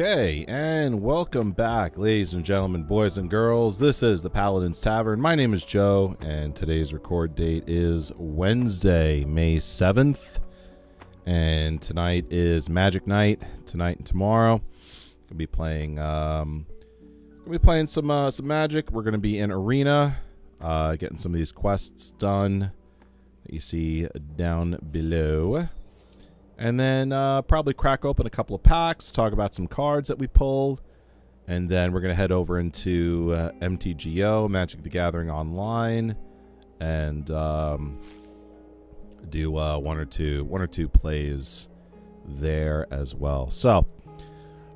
Okay, and welcome back, ladies and gentlemen, boys and girls. This is the Paladin's Tavern. My name is Joe, and today's record date is Wednesday, May 7th. And tonight is Magic Night. Tonight and tomorrow, gonna be playing some Magic. We're gonna be in Arena, getting some of these quests done that you see down below. And then probably crack open a couple of packs, talk about some cards that we pulled. And then we're going to head over into MTGO, Magic the Gathering Online, and do one or two plays there as well. So,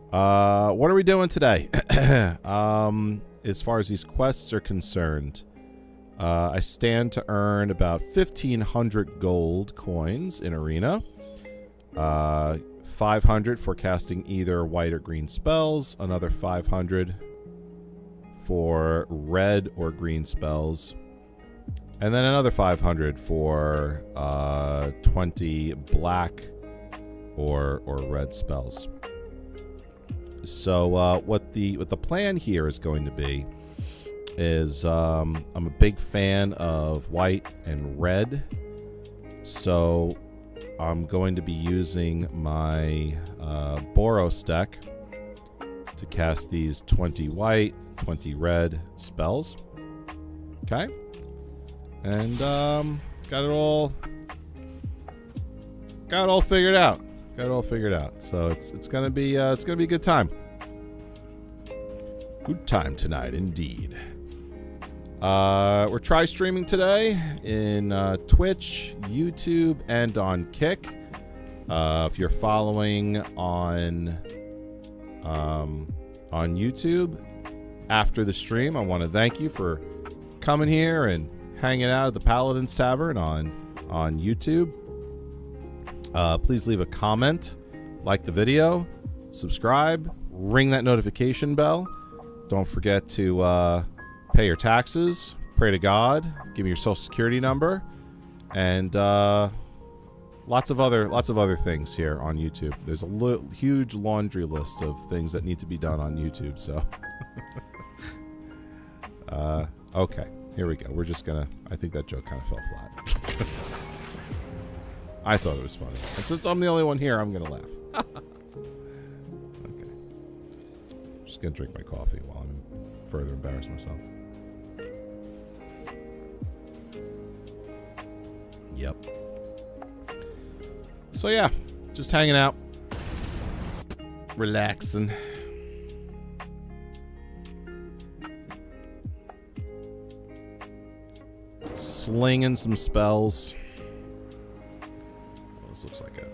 what are we doing today? As far as these quests are concerned, I stand to earn about 1,500 gold coins in Arena. 500 for casting either white or green spells, another 500 for red or green spells, and then another 500 for 20 black or red spells. So what the plan here is going to be is I'm a big fan of white and red, so I'm going to be using my Boros deck to cast these 20 white, 20 red spells. Okay, and got it all figured out. So it's gonna be a good time. Good time tonight, indeed. We're try-streaming today in Twitch, YouTube, and on Kick. If you're following on YouTube after the stream, I want to thank you for coming here and hanging out at the Paladin's Tavern on YouTube. Please leave a comment, like the video, subscribe, ring that notification bell. Don't forget to pay your taxes, pray to God, give me your social security number, and lots of other things here on YouTube. There's a huge laundry list of things that need to be done on YouTube. So, okay, here we go. We're just gonna. I think that joke kind of fell flat. I thought it was funny, and since I'm the only one here, I'm gonna laugh. Okay, just gonna drink my coffee while I'm further embarrass myself. Yep. So yeah, just hanging out, relaxing. Slinging some spells. Well, this looks like a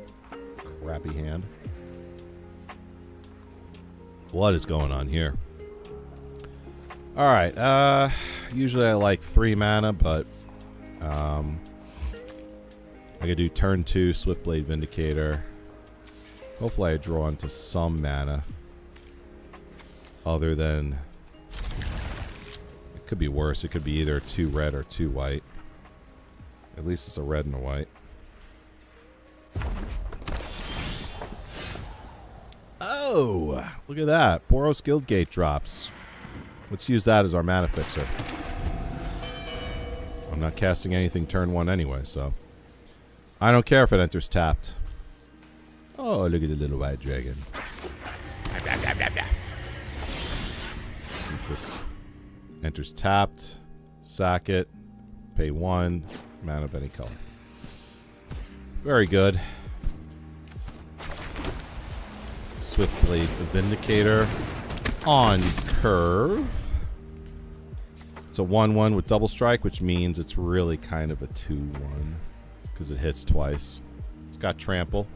crappy hand. What is going on here? Alright, usually I like 3 mana, but I could do turn 2 Swiftblade Vindicator. Hopefully I draw into some mana. Other than... It could be worse. It could be either 2 red or 2 white. At least it's a red and a white. Oh! Look at that. Boros Guildgate drops. Let's use that as our mana fixer. I'm not casting anything turn 1 anyway, so... I don't care if it enters tapped. Oh, look at the little white dragon. This enters tapped. Sack it. Pay 1. Mana of any color. Very good. Swiftblade Vindicator. On curve. It's a 1/1 with double strike, which means it's really kind of a 2/1. Because it hits twice. It's got trample.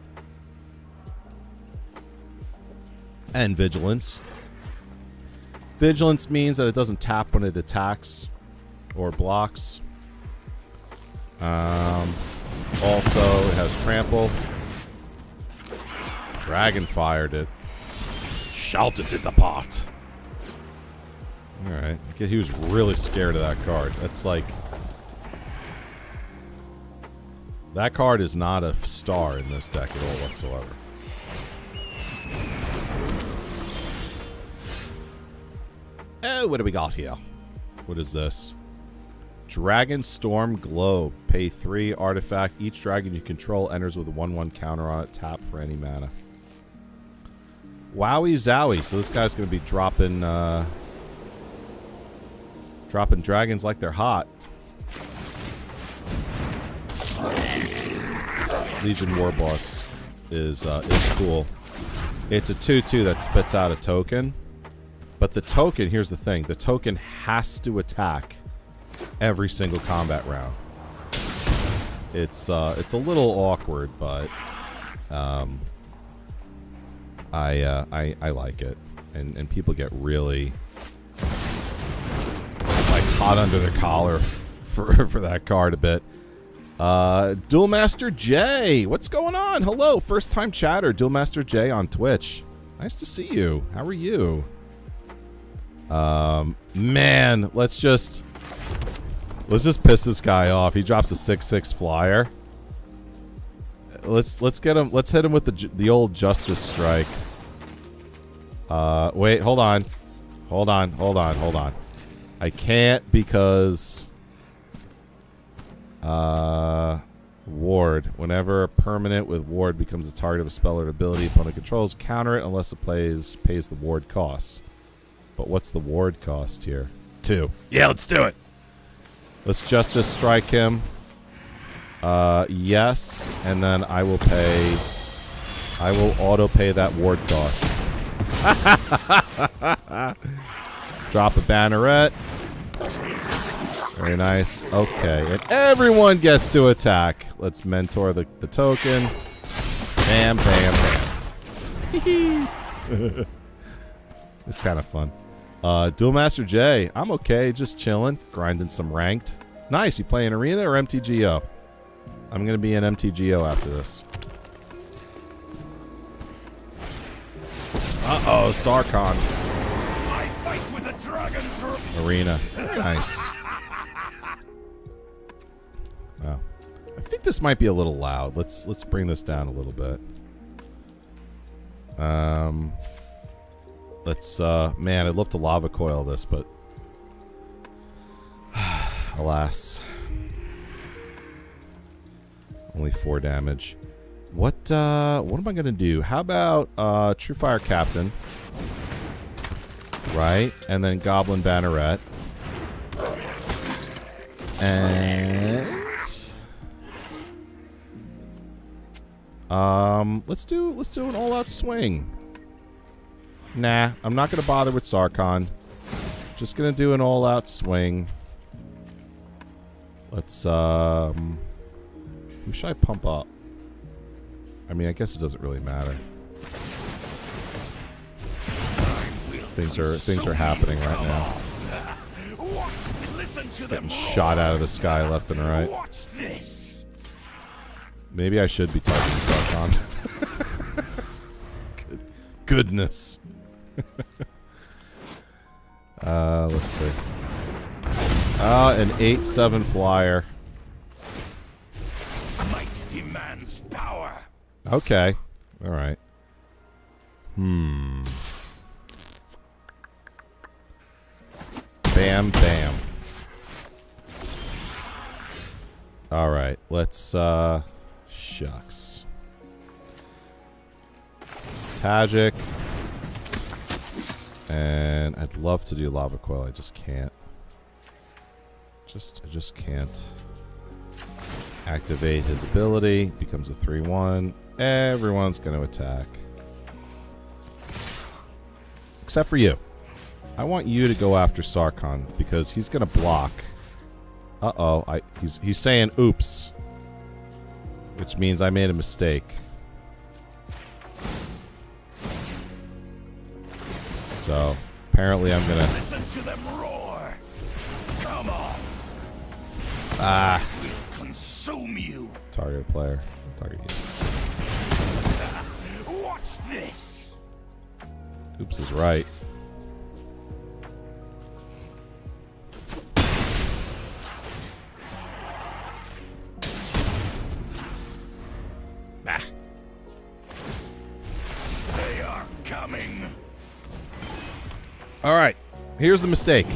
And vigilance. Vigilance means that it doesn't tap when it attacks or blocks. Also, it has trample. Dragon fired it. Shouted at the pot. Alright. I guess he was really scared of that card. That's like... That card is not a star in this deck at all whatsoever. Whoa, what do we got here? What is this? Dragon Storm Globe. Pay 3 artifact. Each dragon you control enters with a 1/1 counter on it. Tap for any mana. Wowie zowie. So this guy's going to be dropping dropping dragons like they're hot. Legion War Boss is cool. It's a 2/2 that spits out a token. But the token, here's the thing. The token has to attack every single combat round. It's a little awkward, but I like it. And people get really like hot under their collar for that card a bit. Duel Master J, what's going on? Hello, first time chatter, Duel Master J on Twitch. Nice to see you. How are you? Man, let's just piss this guy off. He drops a 6/6 flyer. Let's get him. Let's hit him with the old Justice Strike. Wait, hold on. I can't because ward. Whenever a permanent with ward becomes a target of a spell or ability opponent controls, counter it unless it pays the ward cost. But what's the ward cost here? 2. Yeah, let's do it. Let's Justice Strike him. Yes, and then I will auto pay that ward cost. Drop a banneret. Very nice. Okay, and everyone gets to attack. Let's mentor the token. Bam, bam, bam. It's kind of fun. Duel Master J, I'm okay, just chilling, grinding some ranked. Nice, you play in Arena or MTGO? I'm going to be in MTGO after this. Uh-oh, Sarkhan. I fight with a dragon. Arena. Nice. Wow. I think this might be a little loud. Let's bring this down a little bit. Man, I'd love to lava coil this, but alas. Only 4 damage. What am I gonna do? How about True Fire Captain? Right, and then Goblin Banneret. And let's do an all-out swing. Nah, I'm not gonna bother with Sarkhan. Just gonna do an all-out swing. Let's who should I pump up? I mean, I guess it doesn't really matter. Things are happening right now. Just getting shot out of the sky left and right. Maybe I should be targeting Sarkhan. Goodness. Let's see. An 8/7 flyer. Might demands power. Okay. All right. Bam, bam. All right. Let's, shucks. Tajik. And I'd love to do Lava Coil. I just can't. I just can't. Activate his ability. Becomes a 3/1. Everyone's going to attack. Except for you. I want you to go after Sarkhan because he's going to block. Uh-oh. He's saying oops. Which means I made a mistake. So, apparently I'm going to... Listen to them roar. Come on. Ah. We'll consume you. Target player. Target you. Watch this. Oops is right. Ah. They are coming. All right. here's the mistake.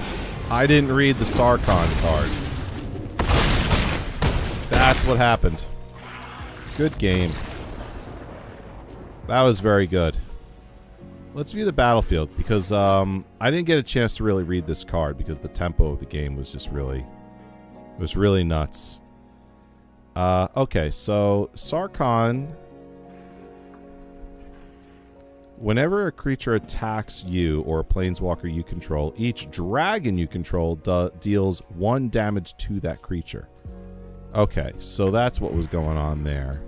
I didn't read the Sarkhan card. That's what happened. Good game. That was very good. Let's view the battlefield, because I didn't get a chance to really read this card because the tempo of the game was just really... It was really nuts. Okay, so Sarkhan... Whenever a creature attacks you or a planeswalker you control, each dragon you control deals 1 damage to that creature. Okay, so that's what was going on there.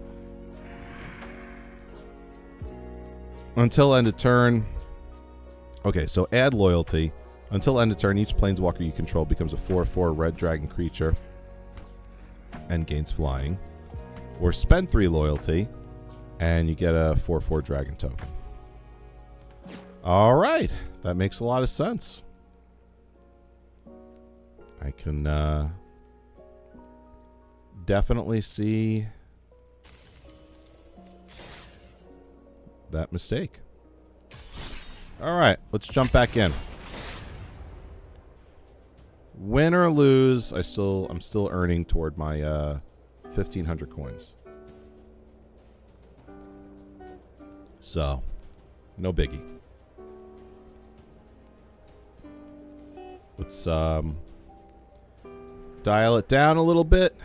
Until end of turn. Okay, so add loyalty. Until end of turn, each planeswalker you control becomes a 4/4 red dragon creature and gains flying. Or spend 3 loyalty and you get a 4/4 dragon token. All right, that makes a lot of sense. I can definitely see that mistake. All right, let's jump back in. Win or lose, I'm still earning toward my 1,500 coins. So, no biggie. Let's dial it down a little bit.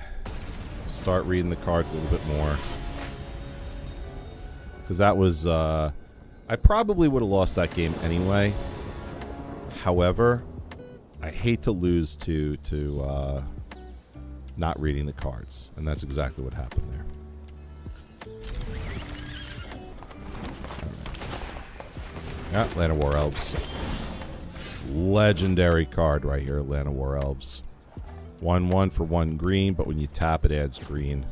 Start reading the cards a little bit more. Because that was... I probably would have lost that game anyway. However, I hate to lose to not reading the cards. And that's exactly what happened there. Yeah, Land of War Elves. Legendary card right here, Land of War Elves. 1/1 for 1 green, but when you tap it adds green.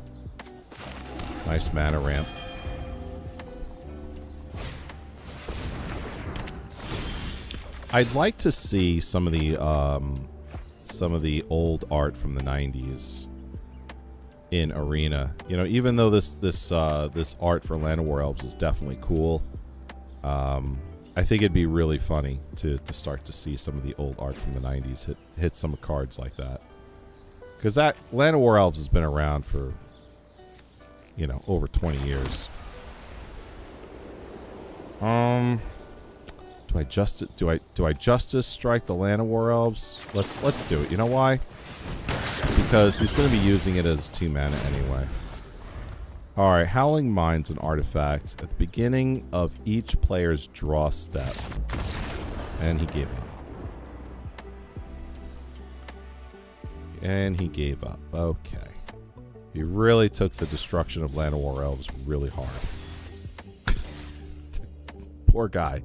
Nice mana ramp. I'd like to see some of the old art from the 90s in Arena. You know, even though this art for Land of War Elves is definitely cool, I think it'd be really funny to start to see some of the old art from the 90s hit some cards like that. Because that Land of War Elves has been around for, you know, over 20 years. Do I justice strike the Land of War Elves? Let's do it. You know why? Because he's going to be using it as 2 mana anyway. Alright, Howling Mind's an artifact at the beginning of each player's draw step. And he gave up. And he gave up. Okay. He really took the destruction of Land of War Elves really hard. Poor guy.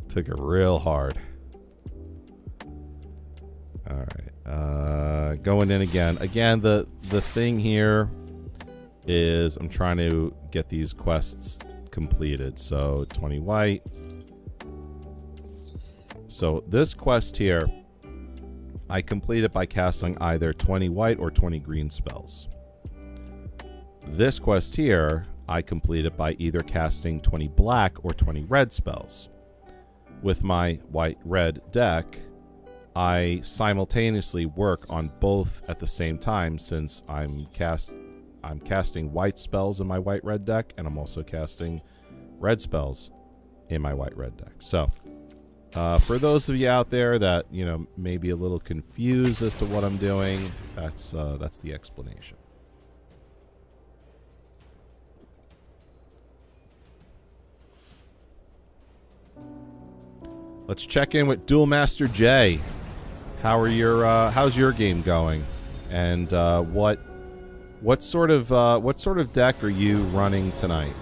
Took it real hard. Alright. Going in again. Again, the thing here is I'm trying to get these quests completed. So 20 white. So this quest here, I complete it by casting either 20 white or 20 green spells. This quest here, I complete it by either casting 20 black or 20 red spells. With my white-red deck, I simultaneously work on both at the same time, since I'm casting white spells in my white-red deck, and I'm also casting red spells in my white-red deck. So, for those of you out there that, you know, may be a little confused as to what I'm doing, that's the explanation. Let's check in with Duel Master J. How's your game going? And what sort of deck are you running tonight?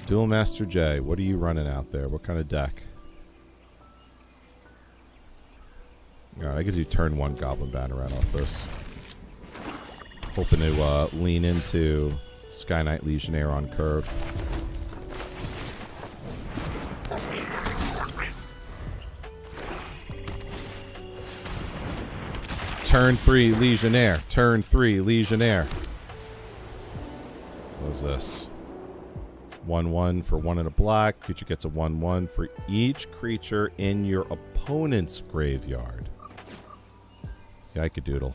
Duel Master J, what are you running out there? What kind of deck? Alright, I could do turn 1 Goblin Batarang off this. Hoping to lean into Sky Knight Legionnaire on curve. Turn 3 Legionnaire. Turn 3 Legionnaire. What was this? 1/1 for 1 and a black. Creature gets a 1/1 for each creature in your opponent's graveyard. Yike-a-doodle.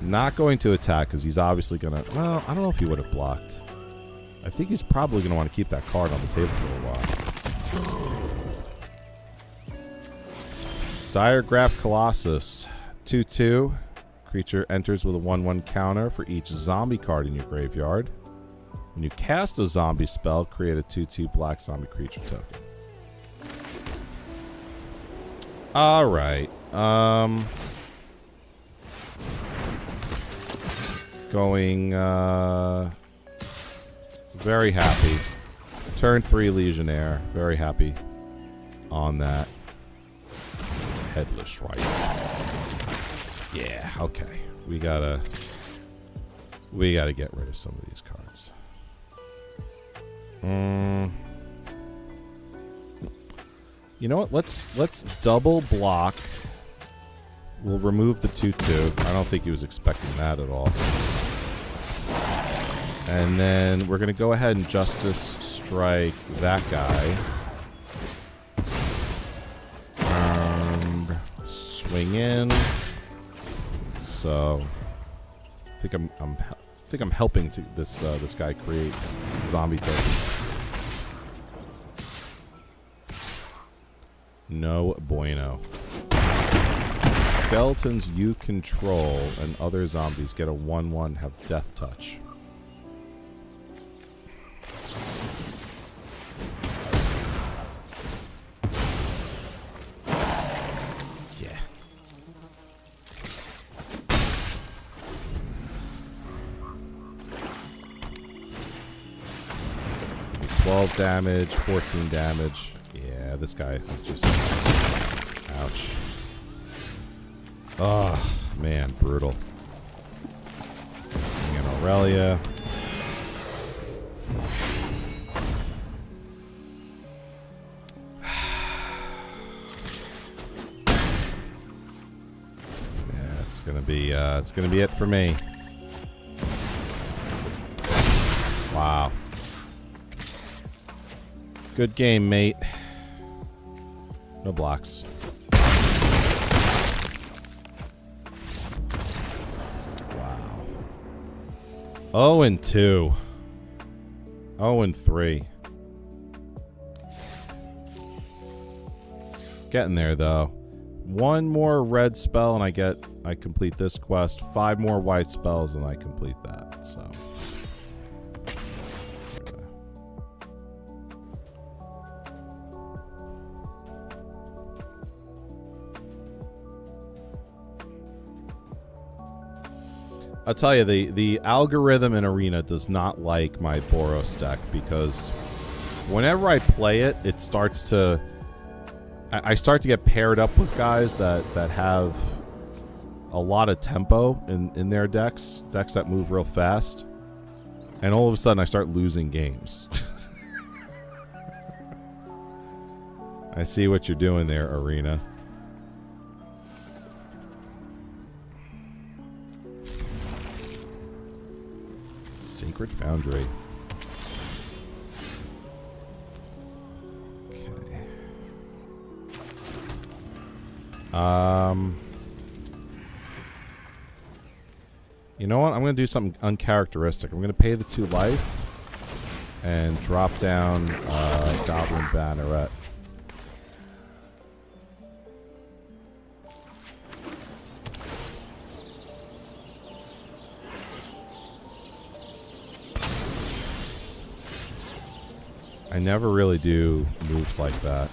Not going to attack because he's obviously going to... Well, I don't know if he would have blocked. I think he's probably going to want to keep that card on the table for a while. Diregraph Colossus. 2/2. Creature enters with a 1/1 counter for each zombie card in your graveyard. When you cast a zombie spell, create a 2/2 black zombie creature token. Alright. Going, very happy. Turn 3 Legionnaire. Very happy on that. Headless Rider. Yeah, okay. We gotta get rid of some of these cards. You know what? Let's double block. We'll remove the 2/2. I don't think he was expecting that at all. And then we're gonna go ahead and Justice Strike that guy. Swing in. So I think I'm helping this guy create zombie tokens. No bueno. Skeletons you control and other zombies get a 1/1 have death touch. Yeah. 12 damage, 14 damage. Yeah, this guy just... Ouch. Oh, man, brutal. And Aurelia. Yeah, it's gonna be it for me. Wow. Good game, mate. No blocks. Wow. 0-2. 0-3. Getting there though. One more red spell and I complete this quest. 5 more white spells and I complete that. So I'll tell you, the algorithm in Arena does not like my Boros deck because whenever I play it, it starts to... I start to get paired up with guys that have a lot of tempo in their decks that move real fast, and all of a sudden I start losing games. I see what you're doing there, Arena. Sacred Foundry. Okay. You know what? I'm going to do something uncharacteristic. I'm going to pay the 2 life and drop down Goblin Banneret. I never really do moves like that.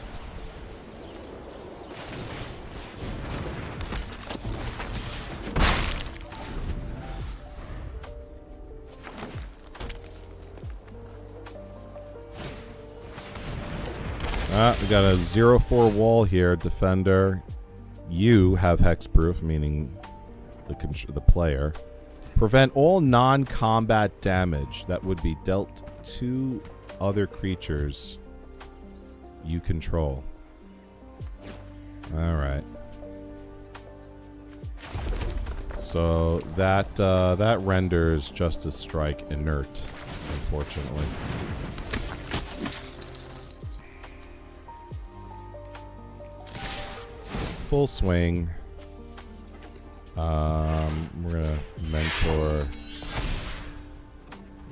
We got a 0/4 wall here, Defender. You have Hexproof, meaning the player. Prevent all non-combat damage that would be dealt to other creatures you control. Alright. So that renders Justice Strike inert, unfortunately. Full swing. We're gonna mentor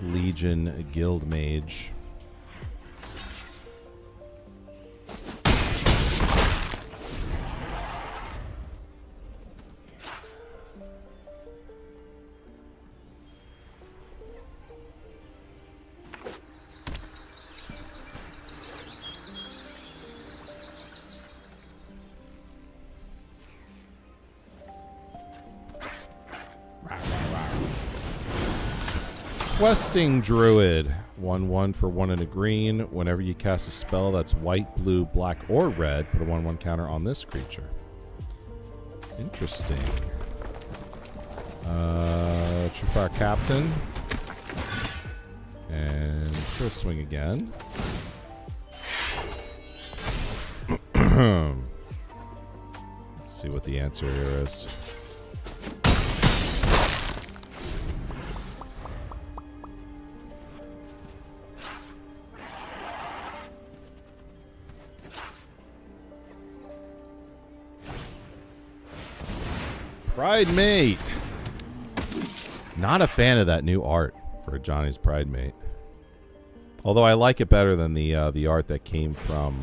Legion Guild Mage. Questing Druid. 1/1 for 1 and a green. Whenever you cast a spell that's white, blue, black, or red, put a 1/1 counter on this creature. Interesting. True Captain. And first swing again. Let's see what the answer here is. Pride Mate. Not a fan of that new art for Johnny's Pride Mate. Although I like it better than the art that came from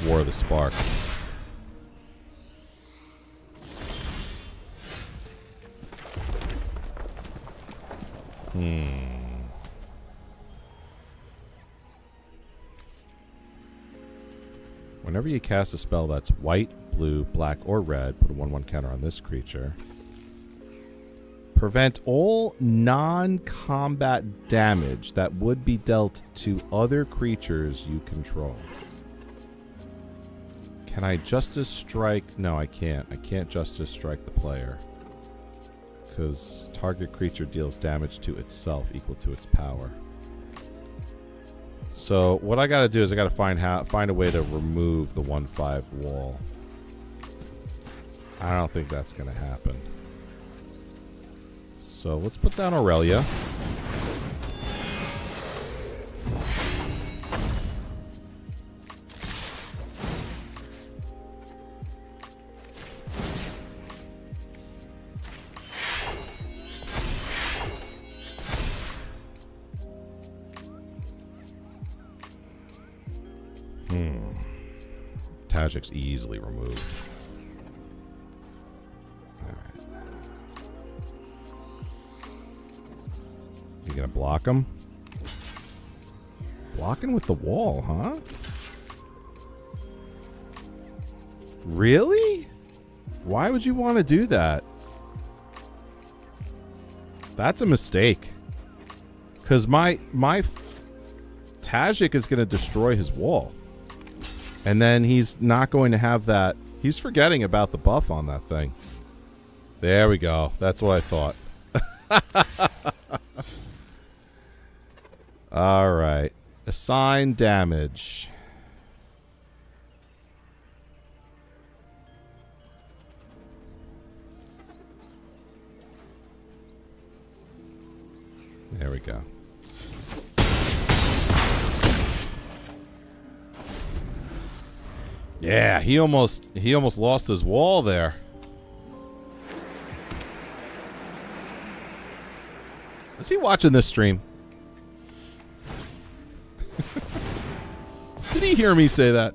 War of the Spark. Whenever you cast a spell that's white, blue, black, or red, put a 1/1 counter on this creature. Prevent all non-combat damage that would be dealt to other creatures you control. Can I Justice Strike? No, I can't. I can't Justice Strike the player. Because target creature deals damage to itself equal to its power. So what I gotta do is I gotta find a way to remove the 1/5 wall. I don't think that's gonna happen. So let's put down Aurelia. Tajik's easily removed. Alright. Is he gonna block him? Blocking with the wall, huh? Really? Why would you want to do that? That's a mistake. Because my Tajik is going to destroy his wall. And then he's not going to have that. He's forgetting about the buff on that thing. There we go. That's what I thought. All right. Assign damage. There we go. Yeah, he almost lost his wall there. Is he watching this stream? Did he hear me say that?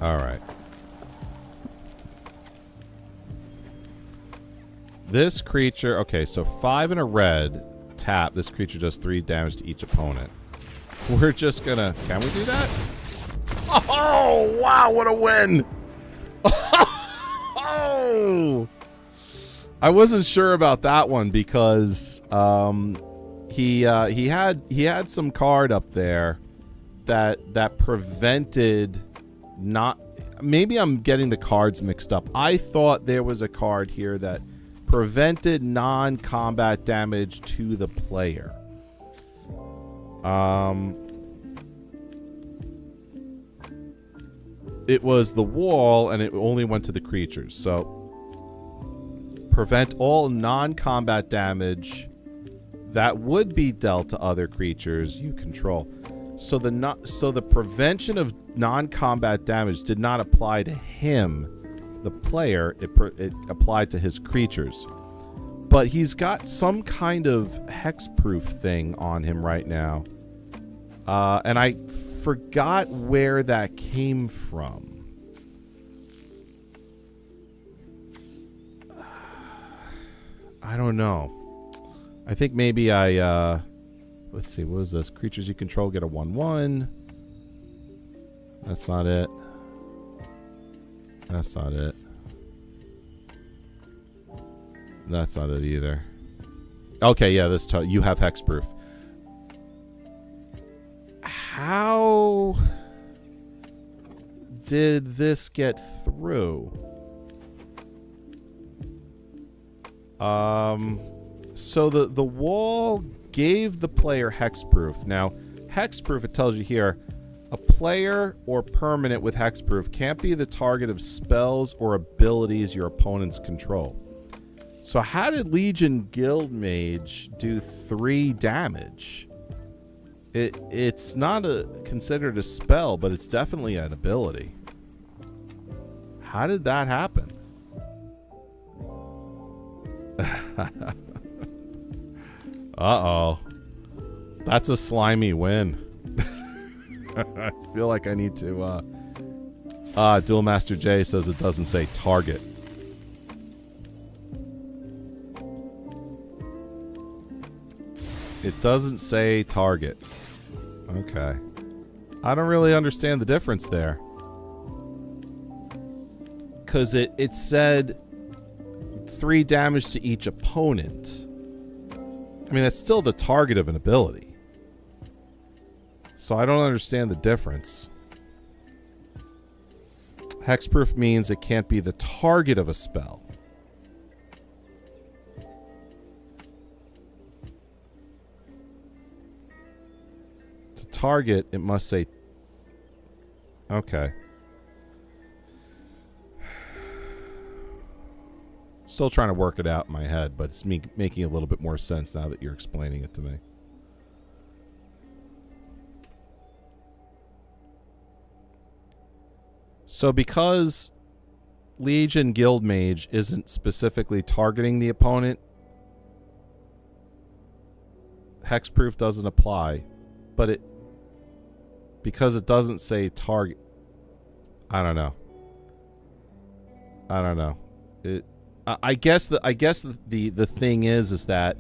All right. This creature, okay, so 5 and a red, tap. This creature does 3 damage to each opponent. We're just gonna, can we do that? Oh, wow, what a win. Oh, I wasn't sure about that one because he had some card up there that prevented not maybe I'm getting the cards mixed up. I thought there was a card here that prevented non-combat damage to the player. It was the wall, and it only went to the creatures. So, prevent all non-combat damage that would be dealt to other creatures you control. So the prevention of non-combat damage did not apply to him, the player. It applied to his creatures. But he's got some kind of hexproof thing on him right now. And I forgot where that came from. I don't know. I think maybe let's see, what is this? Creatures you control get a 1/1. That's not it. That's not it. That's not it either. Okay, yeah, you have hexproof. How did this get through? So the wall gave the player hexproof. Now, hexproof, it tells you here, a player or permanent with hexproof can't be the target of spells or abilities your opponents control. So how did Legion Guildmage do 3 damage? It's not considered a spell, but it's definitely an ability. How did that happen? Uh-oh. That's a slimy win. I feel like I need to... Duel Master J says it doesn't say target. It doesn't say target. Okay. I don't really understand the difference there. Because it said 3 damage to each opponent. I mean, that's still the target of an ability. So I don't understand the difference. Hexproof means it can't be the target of a spell. To target, it must say... Okay. Still trying to work it out in my head, but it's making a little bit more sense now that you're explaining it to me. So because Legion Guildmage isn't specifically targeting the opponent, hexproof doesn't apply, but because it doesn't say target, I don't know. I guess the thing is that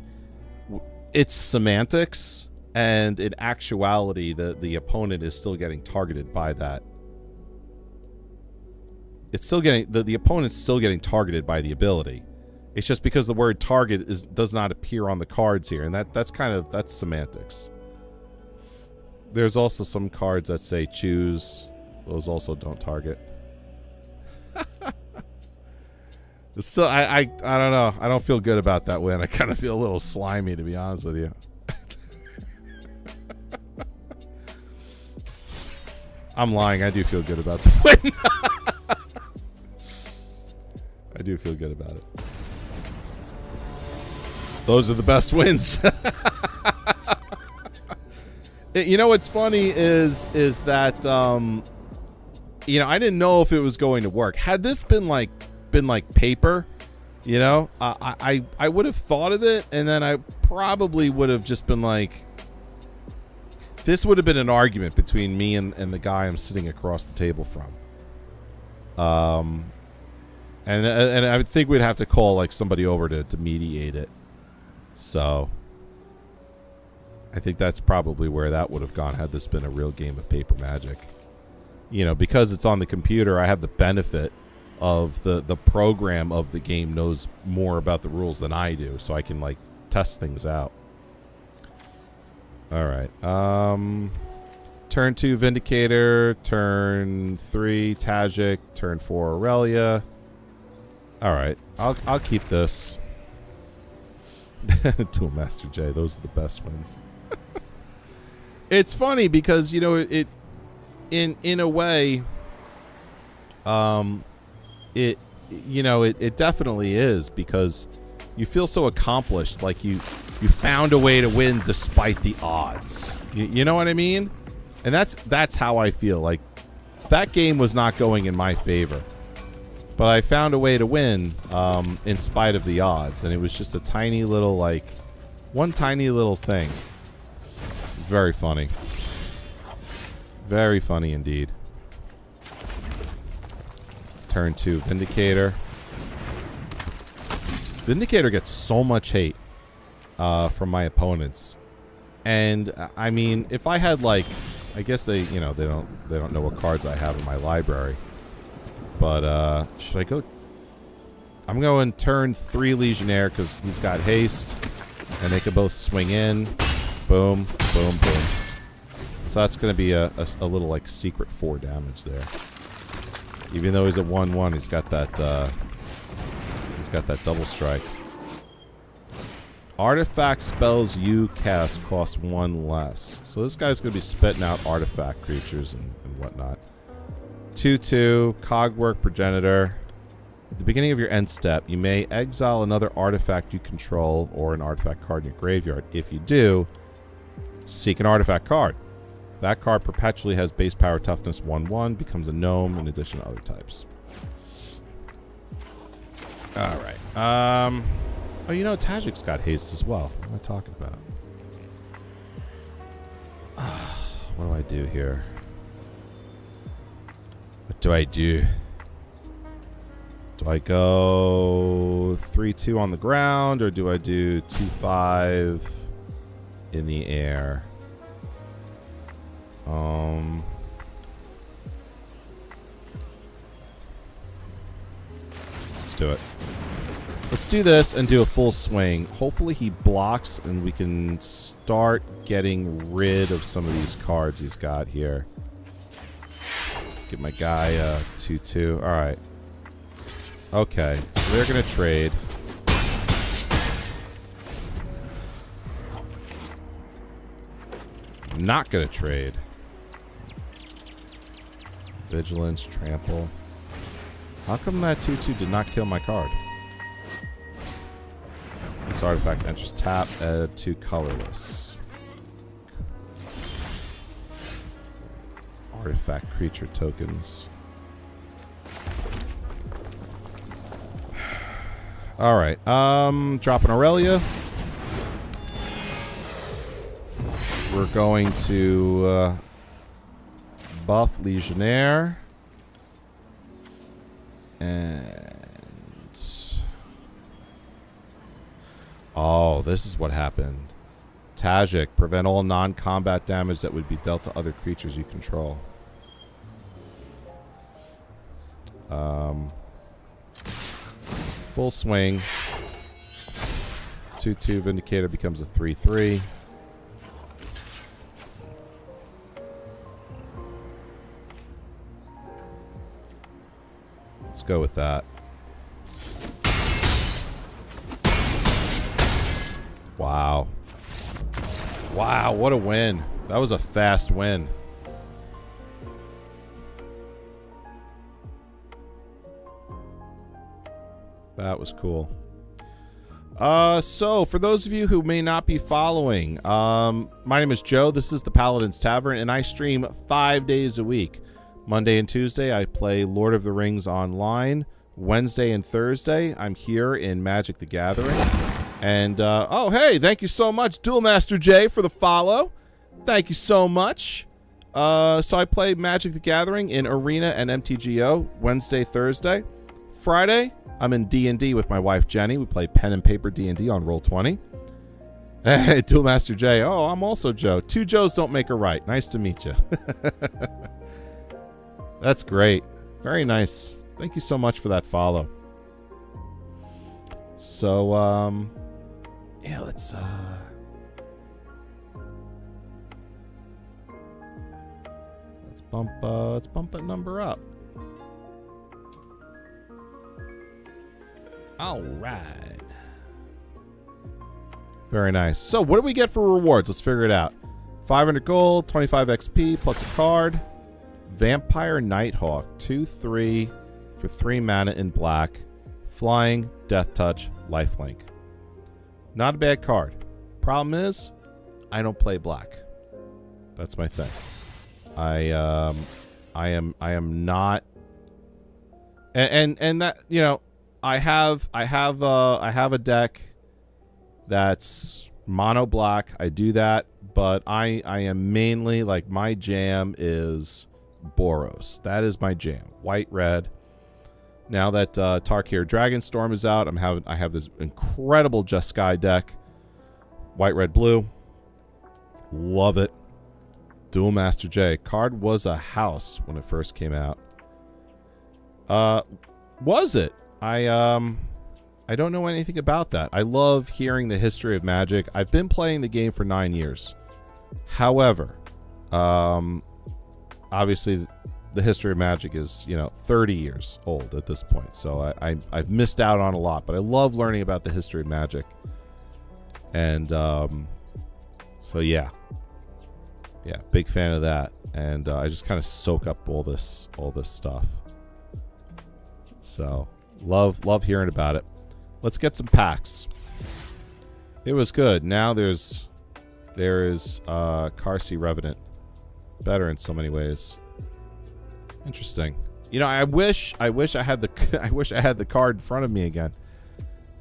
it's semantics, and in actuality, the opponent is still getting targeted by that. It's still getting the opponent's still getting targeted by the ability. It's just because the word target does not appear on the cards here, and that's semantics. There's also some cards that say choose. Those also don't target. Still, I don't know. I don't feel good about that win. I kind of feel a little slimy, to be honest with you. I'm lying. I do feel good about the win. I do feel good about it. Those are the best wins. You know what's funny is that you know, I didn't know if it was going to work. Had this been like paper, you know, I would have thought of it, and then I probably would have just been like, this would have been an argument between me and the guy I'm sitting across the table from. And I would think we'd have to call like somebody over to mediate it. So I think that's probably where that would have gone had this been a real game of Paper Magic. You know, because it's on the computer, I have the benefit of the program of the game knows more about the rules than I do, so I can like test things out. All right. Turn 2 Vindicator, turn 3 Tajik, turn 4 Aurelia. All right, I'll keep this. Duel Master J, those are the best ones. It's funny because you know it in a way, it definitely is, because you feel so accomplished, like you found a way to win despite the odds. You know what I mean? And that's how I feel. Like, that game was not going in my favor, but I found a way to win in spite of the odds, and it was just a tiny little, like, one tiny little thing. Very funny. Very funny indeed. Turn 2 Vindicator. Vindicator gets so much hate from my opponents, and I mean, if I had, like, I guess they don't know what cards I have in my library, but should I go? I'm going turn 3 Legionnaire because he's got haste, and they can both swing in. Boom, boom, boom. So that's going to be a little, like, secret 4 damage there. Even though he's a 1/1, he's got that double strike. Artifact spells you cast cost 1 less. So this guy's going to be spitting out artifact creatures and whatnot. 2/2, Cogwork Progenitor. At the beginning of your end step, you may exile another artifact you control or an artifact card in your graveyard. If you do, seek an artifact card. That card perpetually has base power toughness 1/1, becomes a gnome in addition to other types. Alright. Oh, you know, Tajik's got haste as well. What am I talking about? What do I do here? What do I do? Do I go 3/2 on the ground, or do I do 2/5 in the air? Let's do it. Let's do this and do a full swing. Hopefully he blocks and we can start getting rid of some of these cards he's got here. Let's give my guy a 2/2. All right. Okay, so they're going to trade. Not going to trade. Vigilance, trample. How come that 2/2 did not kill my card? This artifact enters tap, add 2 colorless. Artifact creature tokens. Alright, dropping Aurelia. We're going to buff Legionnaire. And... oh, this is what happened. Tajik, prevent all non-combat damage that would be dealt to other creatures you control. Full swing. 2/2 Vindicator becomes a 3/3. Let's go with that. Wow. Wow, what a win. That was a fast win. That was cool. So, for those of you who may not be following, my name is Joe. This is the Paladin's Tavern, and I stream 5 days a week. Monday and Tuesday, I play Lord of the Rings online. Wednesday and Thursday, I'm here in Magic the Gathering. And, oh, hey, thank you so much, Duel Master J, for the follow. Thank you so much. So I play Magic the Gathering in Arena and MTGO Wednesday, Thursday. Friday, I'm in D&D with my wife, Jenny. We play pen and paper D&D on Roll20. Hey, Duel Master J. Oh, I'm also Joe. 2 Joes don't make a right. Nice to meet you. That's great. Very nice. Thank you so much for that follow. So, yeah, let's, bump that number up. All right. Very nice. So what do we get for rewards? Let's figure it out. 500 gold, 25 XP plus a card. Vampire Nighthawk, 2/3 for 3 mana in black. Flying, Death Touch, Lifelink. Not a bad card. Problem is, I don't play black. That's my thing. I am not, and that, you know, I have a deck that's mono black. I do that, but I am mainly, like, my jam is Boros. That is my jam. White, red. Now that Tarkir Dragonstorm is out, I have this incredible Jeskai deck. White, red, blue. Love it. Dual Master J. Card was a house when it first came out. Was it? I don't know anything about that. I love hearing the history of Magic. I've been playing the game for 9 years. However, obviously the history of Magic is, you know, 30 years old at this point. So I've missed out on a lot, but I love learning about the history of Magic. And so yeah, big fan of that. And I just kind of soak up all this stuff. So love hearing about it. Let's get some packs. It was good. Now there is Karsi Revenant. Better in so many ways. Interesting. You know, I wish I had the card in front of me again.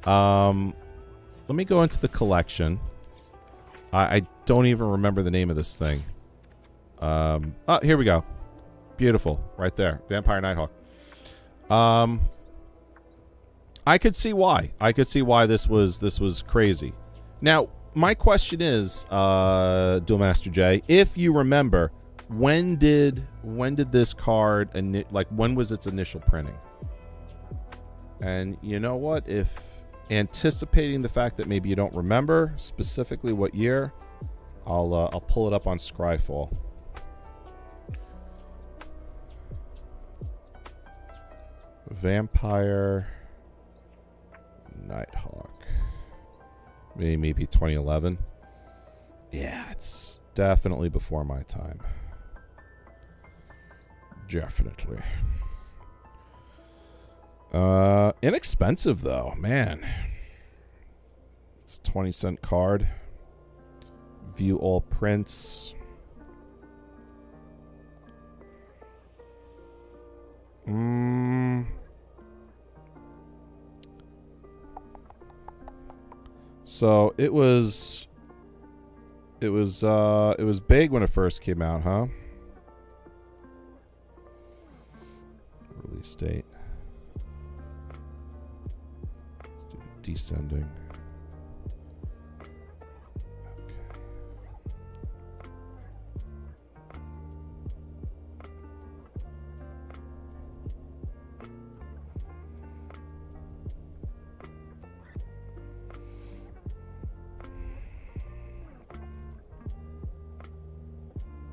Let me go into the collection. I don't even remember the name of this thing. Oh, here we go. Beautiful, right there. Vampire Nighthawk. I could see why. I could see why this was crazy. Now, my question is, Dual Master J, if you remember, when did this card, like, when was its initial printing? And you know what? If anticipating the fact that maybe you don't remember specifically what year, I'll pull it up on Scryfall. Vampire Nighthawk. Maybe 2011. Yeah, it's definitely before my time. Definitely. Inexpensive though, man. It's a 20-cent card. View all prints. So it was big when it first came out, huh? Release date. Descending. Okay.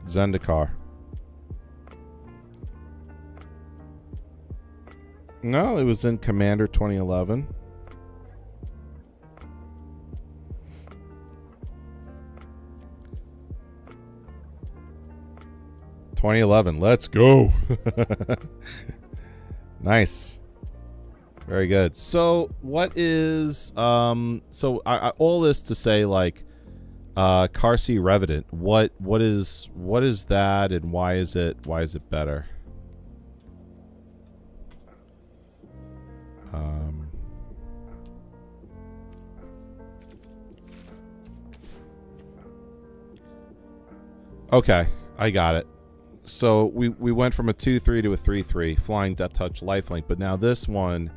Zendikar. No, it was in Commander 2011. Let's go. Nice. Very good. So what is all this to say, like, Karsi Revenant, what is that, and why is it better? Okay, I got it. So we went from a 2/3 to a 3/3, flying, Death Touch, Lifelink, but now this one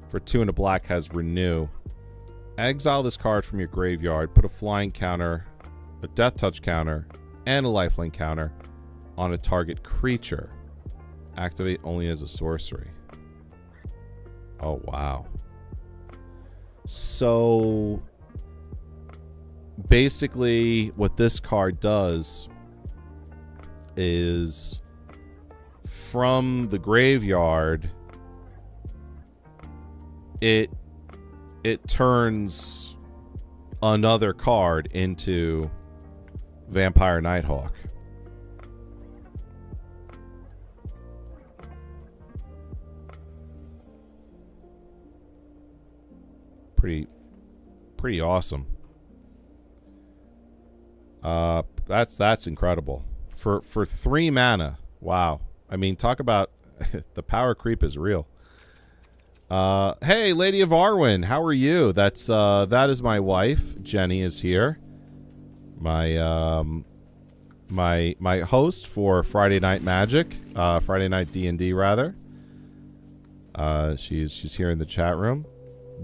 for 2 and a black has Renew. Exile this card from your graveyard, put a flying counter, a Death Touch counter, and a Lifelink counter on a target creature. Activate only as a sorcery. Oh, wow. So basically what this card does is from the graveyard, it turns another card into Vampire Nighthawk. Pretty awesome. That's incredible. For 3 mana. Wow. I mean, talk about the power creep is real. Hey, Lady of Arwen, how are you? That is my wife. Jenny is here. My my host for Friday Night Magic, Friday Night D&D rather. She's here in the chat room.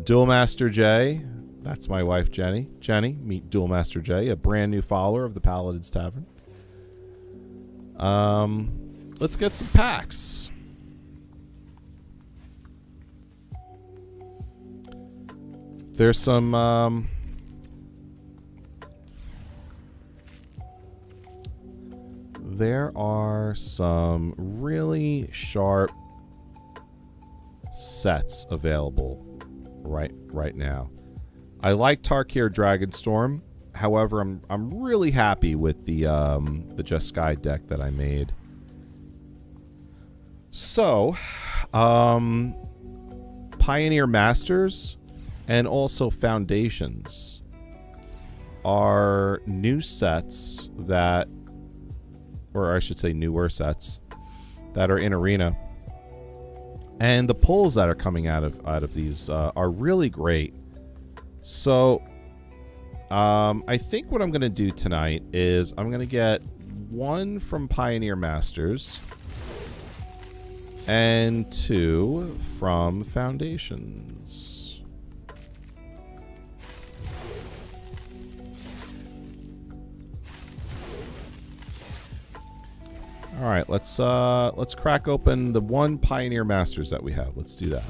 Duelmaster J, that's my wife Jenny. Jenny, meet Duelmaster J, a brand new follower of the Paladins Tavern. Let's get some packs. There's some there are some really sharp sets available right now. I like Tarkir Dragonstorm. However, I'm really happy with the Jeskai deck that I made. So, Pioneer Masters and also Foundations are new sets that, or I should say newer sets that are in Arena. And the pulls that are coming out of these are really great. So, I think what I'm going to do tonight is I'm going to get one from Pioneer Masters and 2 from Foundations. All right, let's crack open the one Pioneer Masters that we have. Let's do that.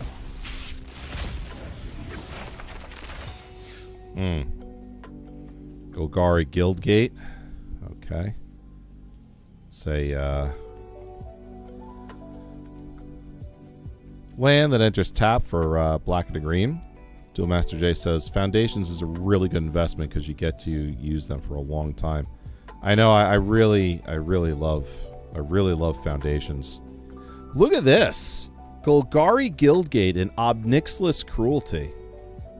Golgari Guildgate. Okay. It's a land that enters tap for black and a green. Duelmaster J says Foundations is a really good investment because you get to use them for a long time. I know. I really love Foundations. Look at this. Golgari Guildgate and Obnixilis Cruelty.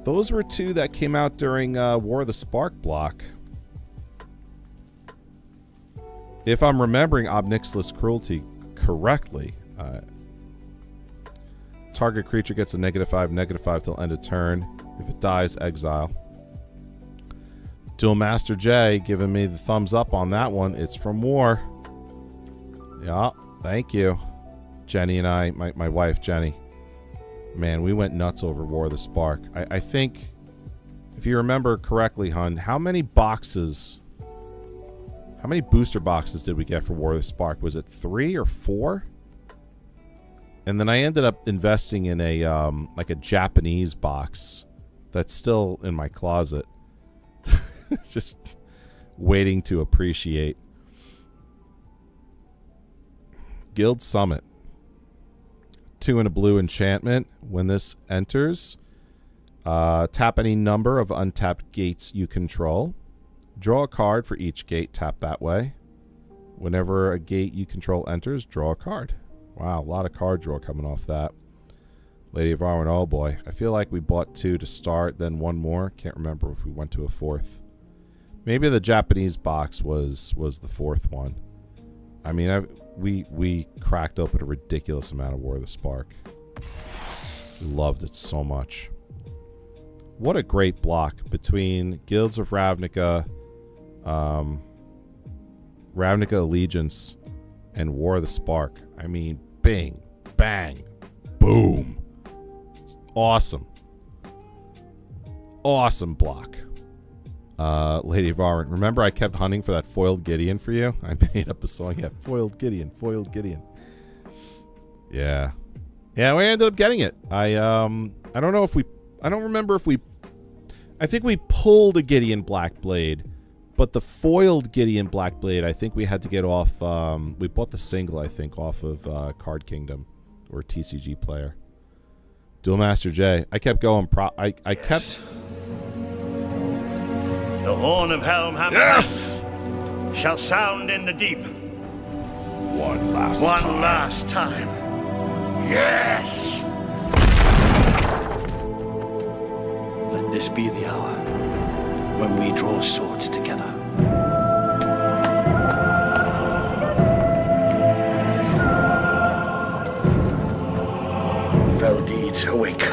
Those were 2 that came out during War of the Spark block. If I'm remembering Obnixilis Cruelty correctly, target creature gets a -5/-5 till end of turn. If it dies, exile. Duelmaster J giving me the thumbs up on that one. It's from War. Yeah, thank you. Jenny and I, my wife Jenny. Man, we went nuts over War of the Spark. I think, if you remember correctly, Hun, how many booster boxes did we get for War of the Spark? Was it 3 or 4? And then I ended up investing in a like a Japanese box that's still in my closet. Just waiting to appreciate. Guild Summit. 2 and a blue enchantment. When this enters, tap any number of untapped gates you control. Draw a card for each gate. Tap that way. Whenever a gate you control enters, draw a card. Wow, a lot of card draw coming off that. Lady of Arwen, oh boy. I feel like we bought 2 to start, then 1 more. Can't remember if we went to a 4th. Maybe the Japanese box was the 4th one. I mean, we cracked open a ridiculous amount of War of the Spark. Loved it so much. What a great block between Guilds of Ravnica, Ravnica Allegiance, and War of the Spark. I mean, bing, bang, boom. Awesome. Awesome block. Lady of Arwen, remember I kept hunting for that foiled Gideon for you? I made up a song. Yeah, foiled Gideon, foiled Gideon. Yeah. Yeah, we ended up getting it. I don't remember if we I think we pulled a Gideon Blackblade, But the foiled Gideon Blackblade, I think we had to get off... we bought the single, I think, off of Card Kingdom or TCG Player. Duel Master J. I kept going... I kept... The horn of Helmhammer shall sound in the deep. One last time. Yes! Let this be the hour when we draw swords together. Fell deeds awake.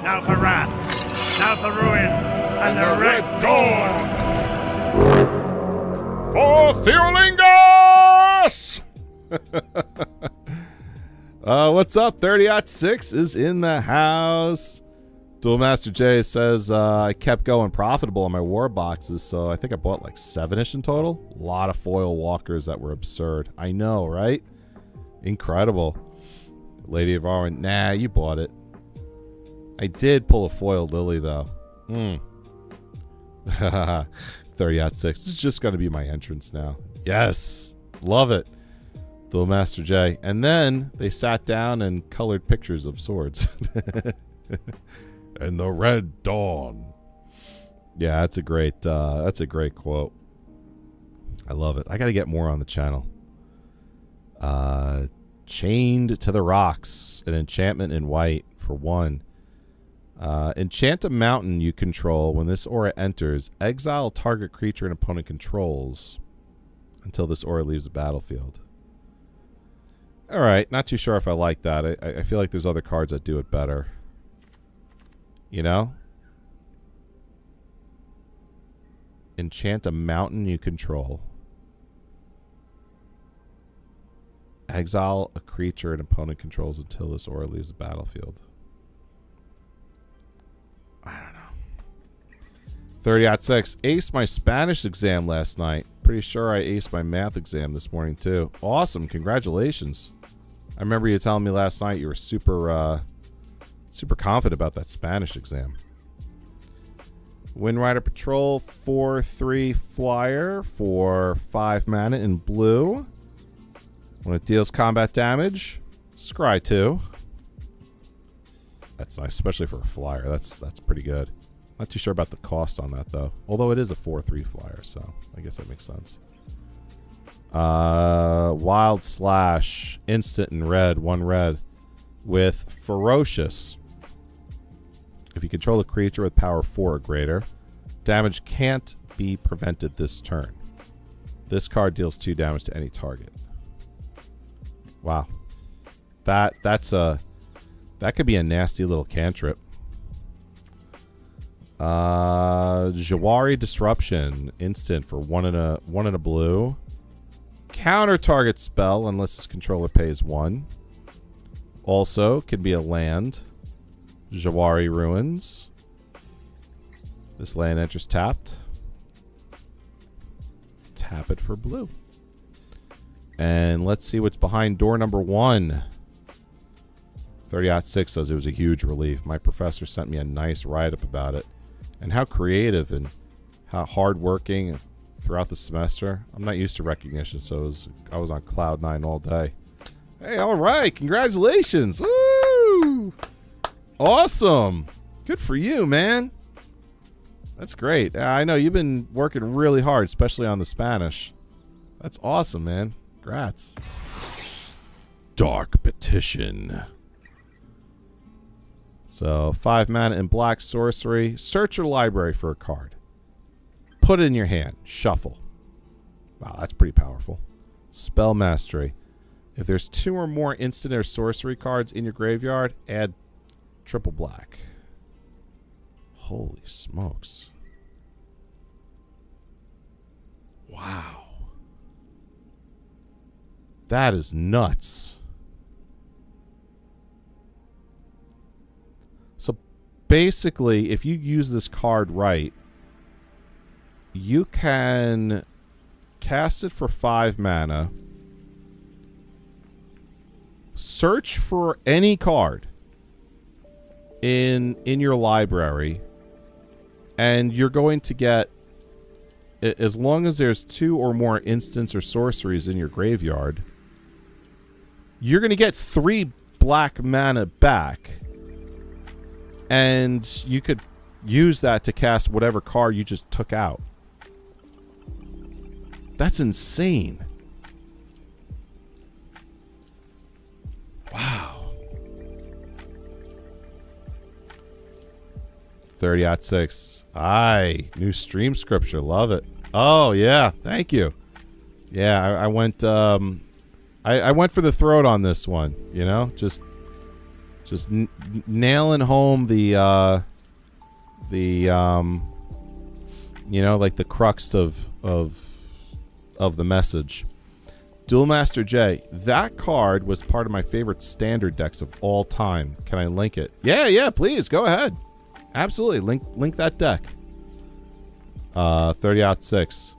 Now for wrath, now for ruin, and the Red Dawn! For Theolingus! What's up? 30-6 is in the house. Duel Master J says, I kept going profitable on my war boxes, so I think I bought like 7-ish in total. A lot of foil walkers that were absurd. I know, right? Incredible. Lady of Arwen, nah, you bought it. I did pull a foil Lily, though. 30-6. This is just going to be my entrance now. Yes. Love it. Duel Master J. And then they sat down and colored pictures of swords. And the Red Dawn. Yeah, that's a great quote. I love it. I got to get more on the channel. Chained to the Rocks, an enchantment in white for 1. Enchant a mountain you control. When this aura enters, exile target creature an opponent controls until this aura leaves the battlefield. Alright, not too sure if I like that. I feel like there's other cards that do it better. You know? Enchant a mountain you control. Exile a creature an opponent controls until this aura leaves the battlefield. I don't know. 30-6. Aced my Spanish exam last night. Pretty sure I aced my math exam this morning too. Awesome. Congratulations. I remember you telling me last night you were super confident about that Spanish exam. Wind Rider Patrol 4/3 flyer for 5 mana in blue. When it deals combat damage, scry 2. That's nice, especially for a flyer. That's pretty good. Not too sure about the cost on that though. Although it is a 4/3 flyer, so I guess that makes sense. Wild Slash, instant in red, 1 red, with Ferocious. If you control a creature with power 4 or greater, damage can't be prevented this turn. This card deals 2 damage to any target. Wow. That could be a nasty little cantrip. Jawari Disruption, instant for 1 and a blue. Counter target spell unless its controller pays 1. Also can be a land. Jawari Ruins. This land enters tapped. Tap it for blue. And let's see what's behind door number 1. 30-6 says it was a huge relief. My professor sent me a nice write-up about it. And how creative and how hard-working throughout the semester. I'm not used to recognition, so I was on cloud 9 all day. Hey, all right. Congratulations. Woo! Awesome. Good for you, man. That's great. I know you've been working really hard, especially on the Spanish. That's awesome, man. Congrats. Dark Petition. So 5 mana in black sorcery. Search your library for a card. Put it in your hand. Shuffle. Wow, that's pretty powerful. Spell Mastery. If there's 2 or more instant or sorcery cards in your graveyard, add triple black. Holy smokes. Wow. That is nuts. So basically, if you use this card right, you can cast it for 5 mana, search for any card in your library, and you're going to get as long as there's 2 or more instants or sorceries in your graveyard, you're going to get 3 black mana back. And you could use that to cast whatever card you just took out. That's insane. Wow. 30/6. Aye. New stream scripture. Love it. Oh, yeah. Thank you. Yeah, I went I went for the throat on this one, you know? Just nailing home the you know, like the crux of the message. Duel Master J, that card was part of my favorite standard decks of all time. Can I link it? Yeah, please go ahead. Absolutely, link that deck. 30/6.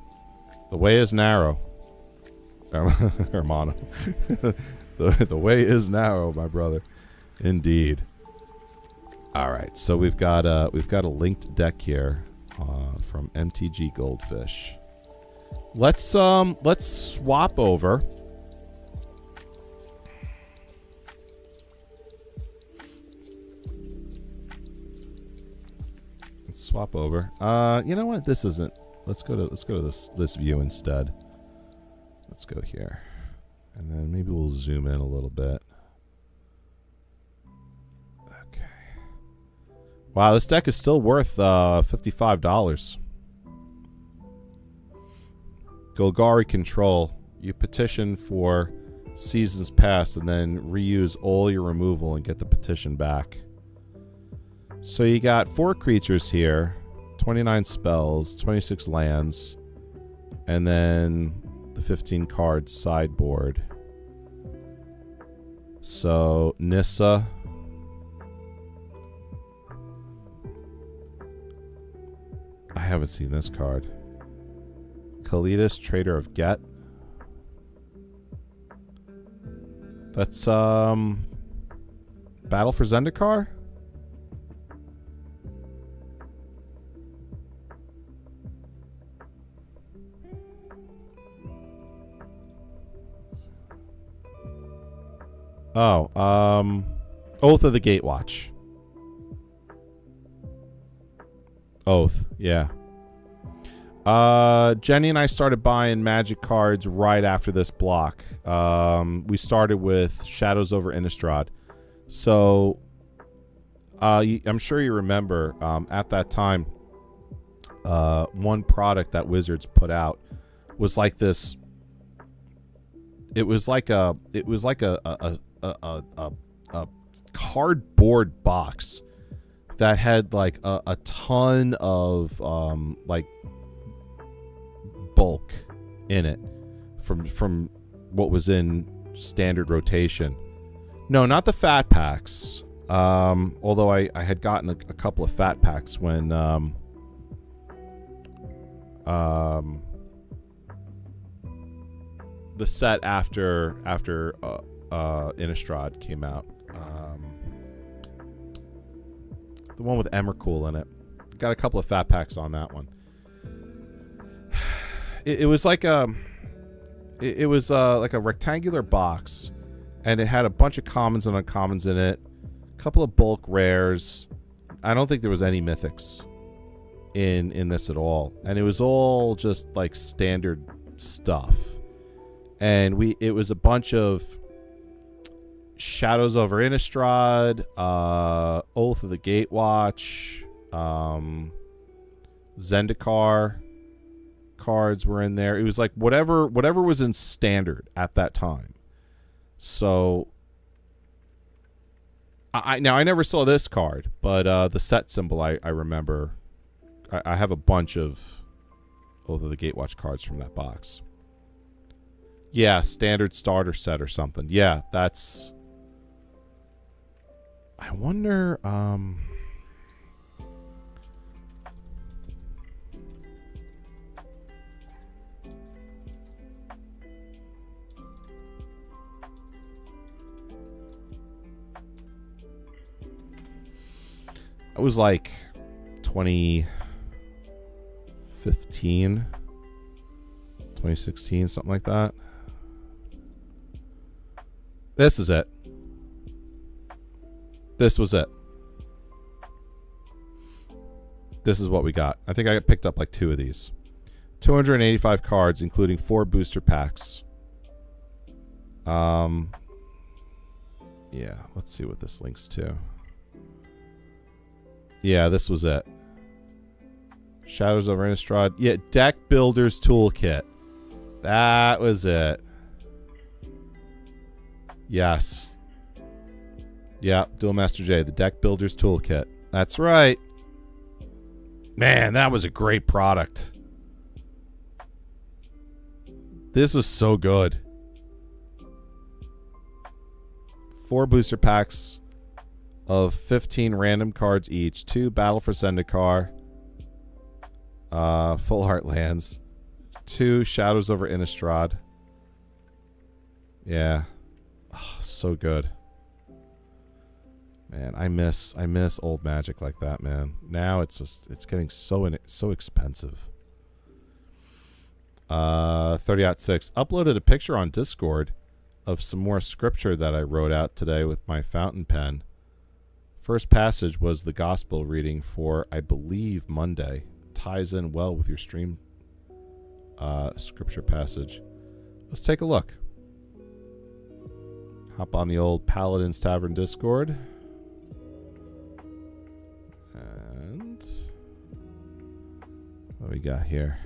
The way is narrow. Hermano. the way is narrow, my brother. Indeed. All right, so we've got a linked deck here from MTG Goldfish. Let's swap over. Let's swap over. You know what? This isn't. Let's go to this view instead. Let's go here, and then maybe we'll zoom in a little bit. Wow, this deck is still worth $55. Golgari Control. You petition for seasons past and then reuse all your removal and get the petition back. So you got 4 creatures here, 29 spells, 26 lands, and then the 15 cards sideboard. So Nissa. I haven't seen this card. Kalidas, Trader of Get. That's Battle for Zendikar? Oh, Oath of the Gatewatch. Oath, yeah. Jenny and I started buying Magic cards right after this block. We started with Shadows over Innistrad. So, I'm sure you remember, at that time, one product that Wizards put out was like this. It was like a cardboard box that had like a ton of like bulk in it from what was in standard rotation. No, not the fat packs. Although I had gotten a couple of fat packs when the set after Innistrad came out. The one with Emrakul in it. Got a couple of fat packs on that one. It was like a rectangular box, and it had a bunch of commons and uncommons in it. A couple of bulk rares. I don't think there was any mythics in this at all, and it was all just like standard stuff. And it was a bunch of Shadows over Innistrad, Oath of the Gatewatch, Zendikar cards were in there. It was like whatever was in standard at that time. So I never saw this card, but the set symbol I remember. I have a bunch of Oath of the Gatewatch cards from that box. Yeah, standard starter set or something. Yeah, that's... I wonder... It was like 2015 2016, something like that. This is it. This was it. This is what we got. I think I picked up like 2 of these. 285 cards, including 4 booster packs. Yeah, let's see what this links to. Yeah, this was it. Shadows over Innistrad. Yeah, Deck Builder's Toolkit. That was it. Yes. Yeah, Duel Master J, the Deck Builder's Toolkit. That's right. Man, that was a great product. This was so good. 4 booster packs of 15 random cards each. 2 Battle for Zendikar. Full Art Lands. 2 Shadows over Innistrad. Yeah. Oh, so good. Man, I miss old Magic like that, man. Now it's getting so expensive. 30.6 uploaded a picture on Discord of some more scripture that I wrote out today with my fountain pen. First passage was the gospel reading for, I believe, Monday. Ties in well with your stream scripture passage. Let's take a look. Hop on the old Paladins Tavern Discord. And what do we got here?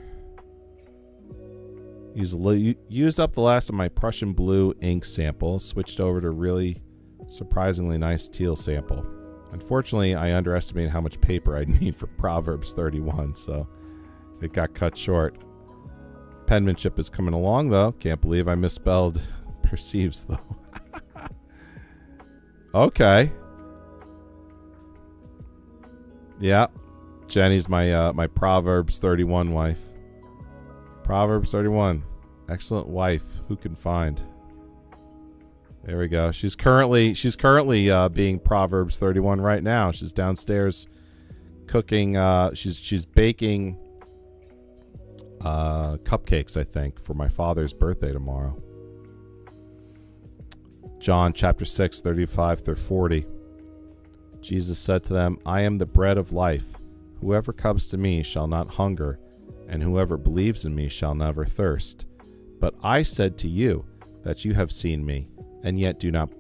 Used up the last of my Prussian blue ink sample. Switched over to really surprisingly nice teal sample. Unfortunately, I underestimated how much paper I'd need for Proverbs 31, so it got cut short. Penmanship is coming along, though. Can't believe I misspelled perceives, though. Okay. Yeah. Jenny's my Proverbs 31 wife. Proverbs 31. Excellent wife. Who can find? There we go. She's currently being Proverbs 31 right now. She's downstairs cooking. She's baking cupcakes, I think, for my father's birthday tomorrow. John chapter 6, 35 through 40. Jesus said to them, I am the bread of life. Whoever comes to me shall not hunger, and whoever believes in me shall never thirst. But I said to you that you have seen me, and yet do not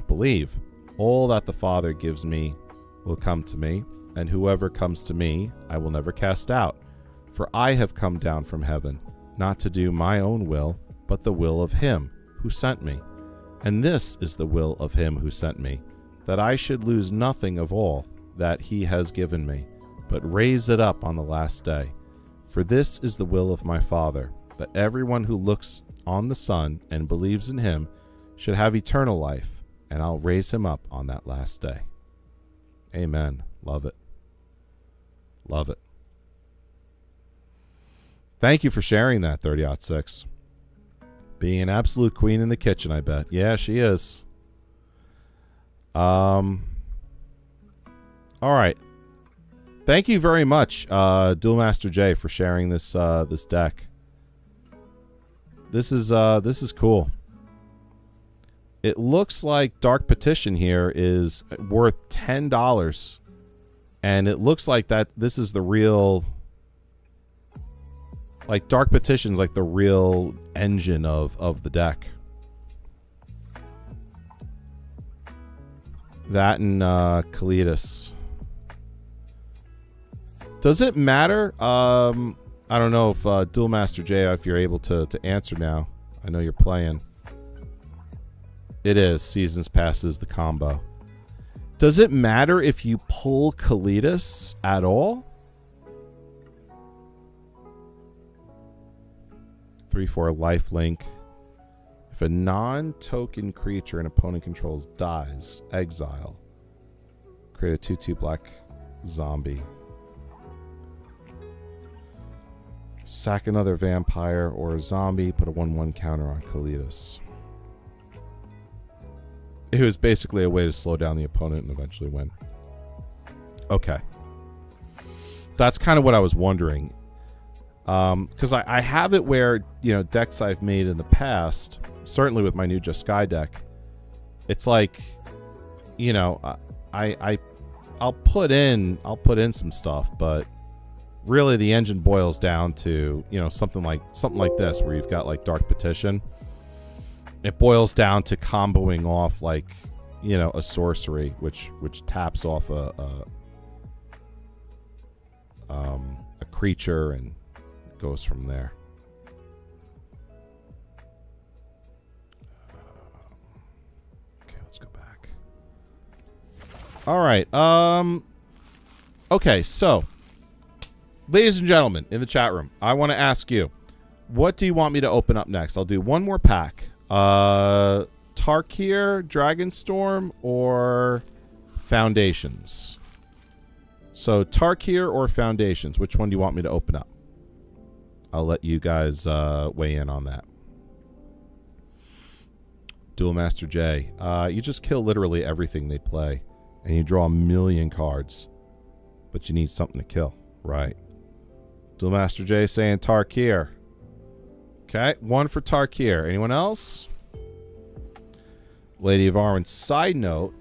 believe. All that the Father gives me will come to me, and whoever comes to me I will never cast out. For I have come down from heaven, not to do my own will, but the will of him who sent me. And this is the will of him who sent me, that I should lose nothing of all that he has given me, but raise it up on the last day. For this is the will of my Father, that everyone who looks on the Son and believes in him should have eternal life, and I'll raise him up on that last day. Amen. Love it. Love it. Thank you for sharing that, 30.6. Being an absolute queen in the kitchen, I bet. Yeah, she is. All right. Thank you very much, Duel Master J, for sharing this this deck. This is cool. It looks like Dark Petition here is worth $10, and it looks like that this is the real. Like, Dark Petition's like the real engine of the deck. That and Kalidas. Does it matter? I don't know if Duel Master J, if you're able to answer now. I know you're playing. It is. Seasons passes the combo. Does it matter if you pull Kalidas at all? 3/4 lifelink. If a non-token creature an opponent controls dies, exile. Create a 2/2 black zombie. Sack another vampire or a zombie. Put a 1/1 counter on Kalidas. It was basically a way to slow down the opponent and eventually win. Okay. That's kind of what I was wondering. Because I have it where, you know, decks I've made in the past, certainly with my new Jeskai deck, it's like, you know, I'll put in some stuff, but really the engine boils down to, you know, something like this where you've got like Dark Petition. It boils down to comboing off like, you know, a sorcery which taps off a creature and goes from there. Okay, let's go back. All right. Okay, so ladies and gentlemen in the chat room, I want to ask you, what do you want me to open up next? I'll do one more pack. Tarkir, Dragonstorm, or Foundations? So Tarkir or Foundations, which one do you want me to open up? I'll let you guys weigh in on that. Duel Master J. You just kill literally everything they play, and you draw a million cards, but you need something to kill, right? Duel Master J saying Tarkir. Okay, one for Tarkir. Anyone else? Lady of Arwen. Side note,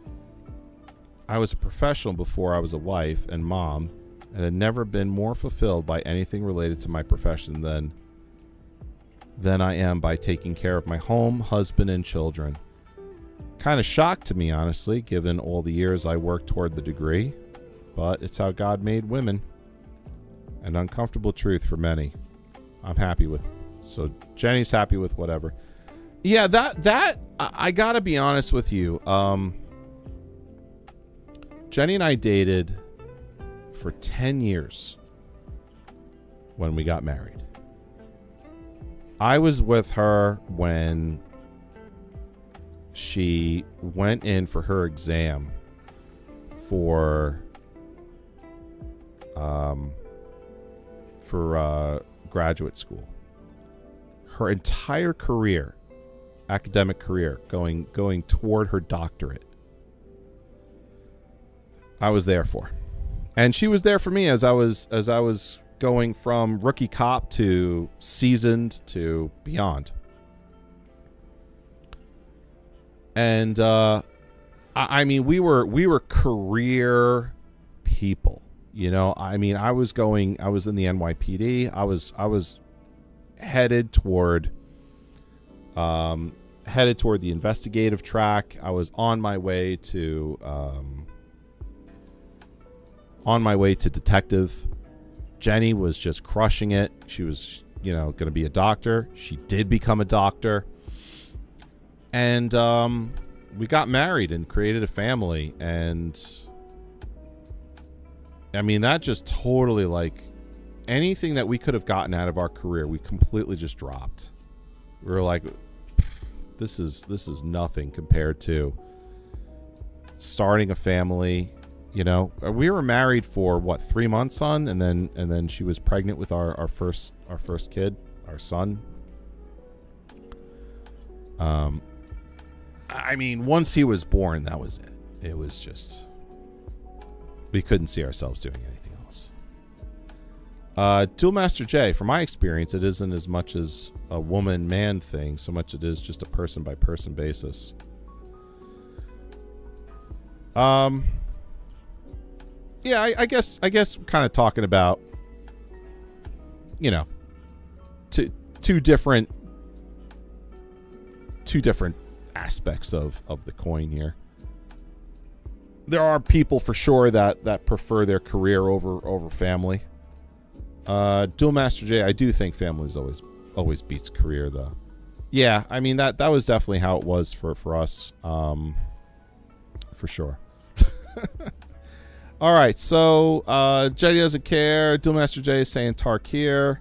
I was a professional before I was a wife and mom, and had never been more fulfilled by anything related to my profession than I am by taking care of my home, husband, and children. Kind of shocked to me, honestly, given all the years I worked toward the degree, but it's how God made women. An uncomfortable truth for many. I'm happy with. So Jenny's happy with whatever. Yeah, that I gotta be honest with you. Jenny and I dated for 10 years when we got married. I was with her when she went in for her exam for graduate school. Her entire career, academic career, going toward her doctorate, I was there for. And she was there for me as I was going from rookie cop to seasoned to beyond. And I mean, we were career people, you know. I mean, I was in the NYPD. I was headed toward the investigative track. I was on my way to detective. Jenny was just crushing it. She was, you know, going to be a doctor. She did become a doctor. And we got married and created a family. And I mean, that just totally, like, anything that we could have gotten out of our career, we completely just dropped. We were like, this is nothing compared to starting a family. You know, we were married for what, 3 months, son, and then she was pregnant with our first kid, our son. I mean, once he was born, that was it. It was just, we couldn't see ourselves doing anything else. Duel Master J, from my experience, it isn't as much as a woman-man thing, so much it is just a person-by-person basis. Yeah, I guess kind of talking about, you know, two different aspects of the coin here. There are people for sure that prefer their career over family. Duel Master J, I do think family always beats career, though. Yeah, I mean that was definitely how it was for us, for sure. All right, so Jenny doesn't care. Duel Master J is saying Tarkir.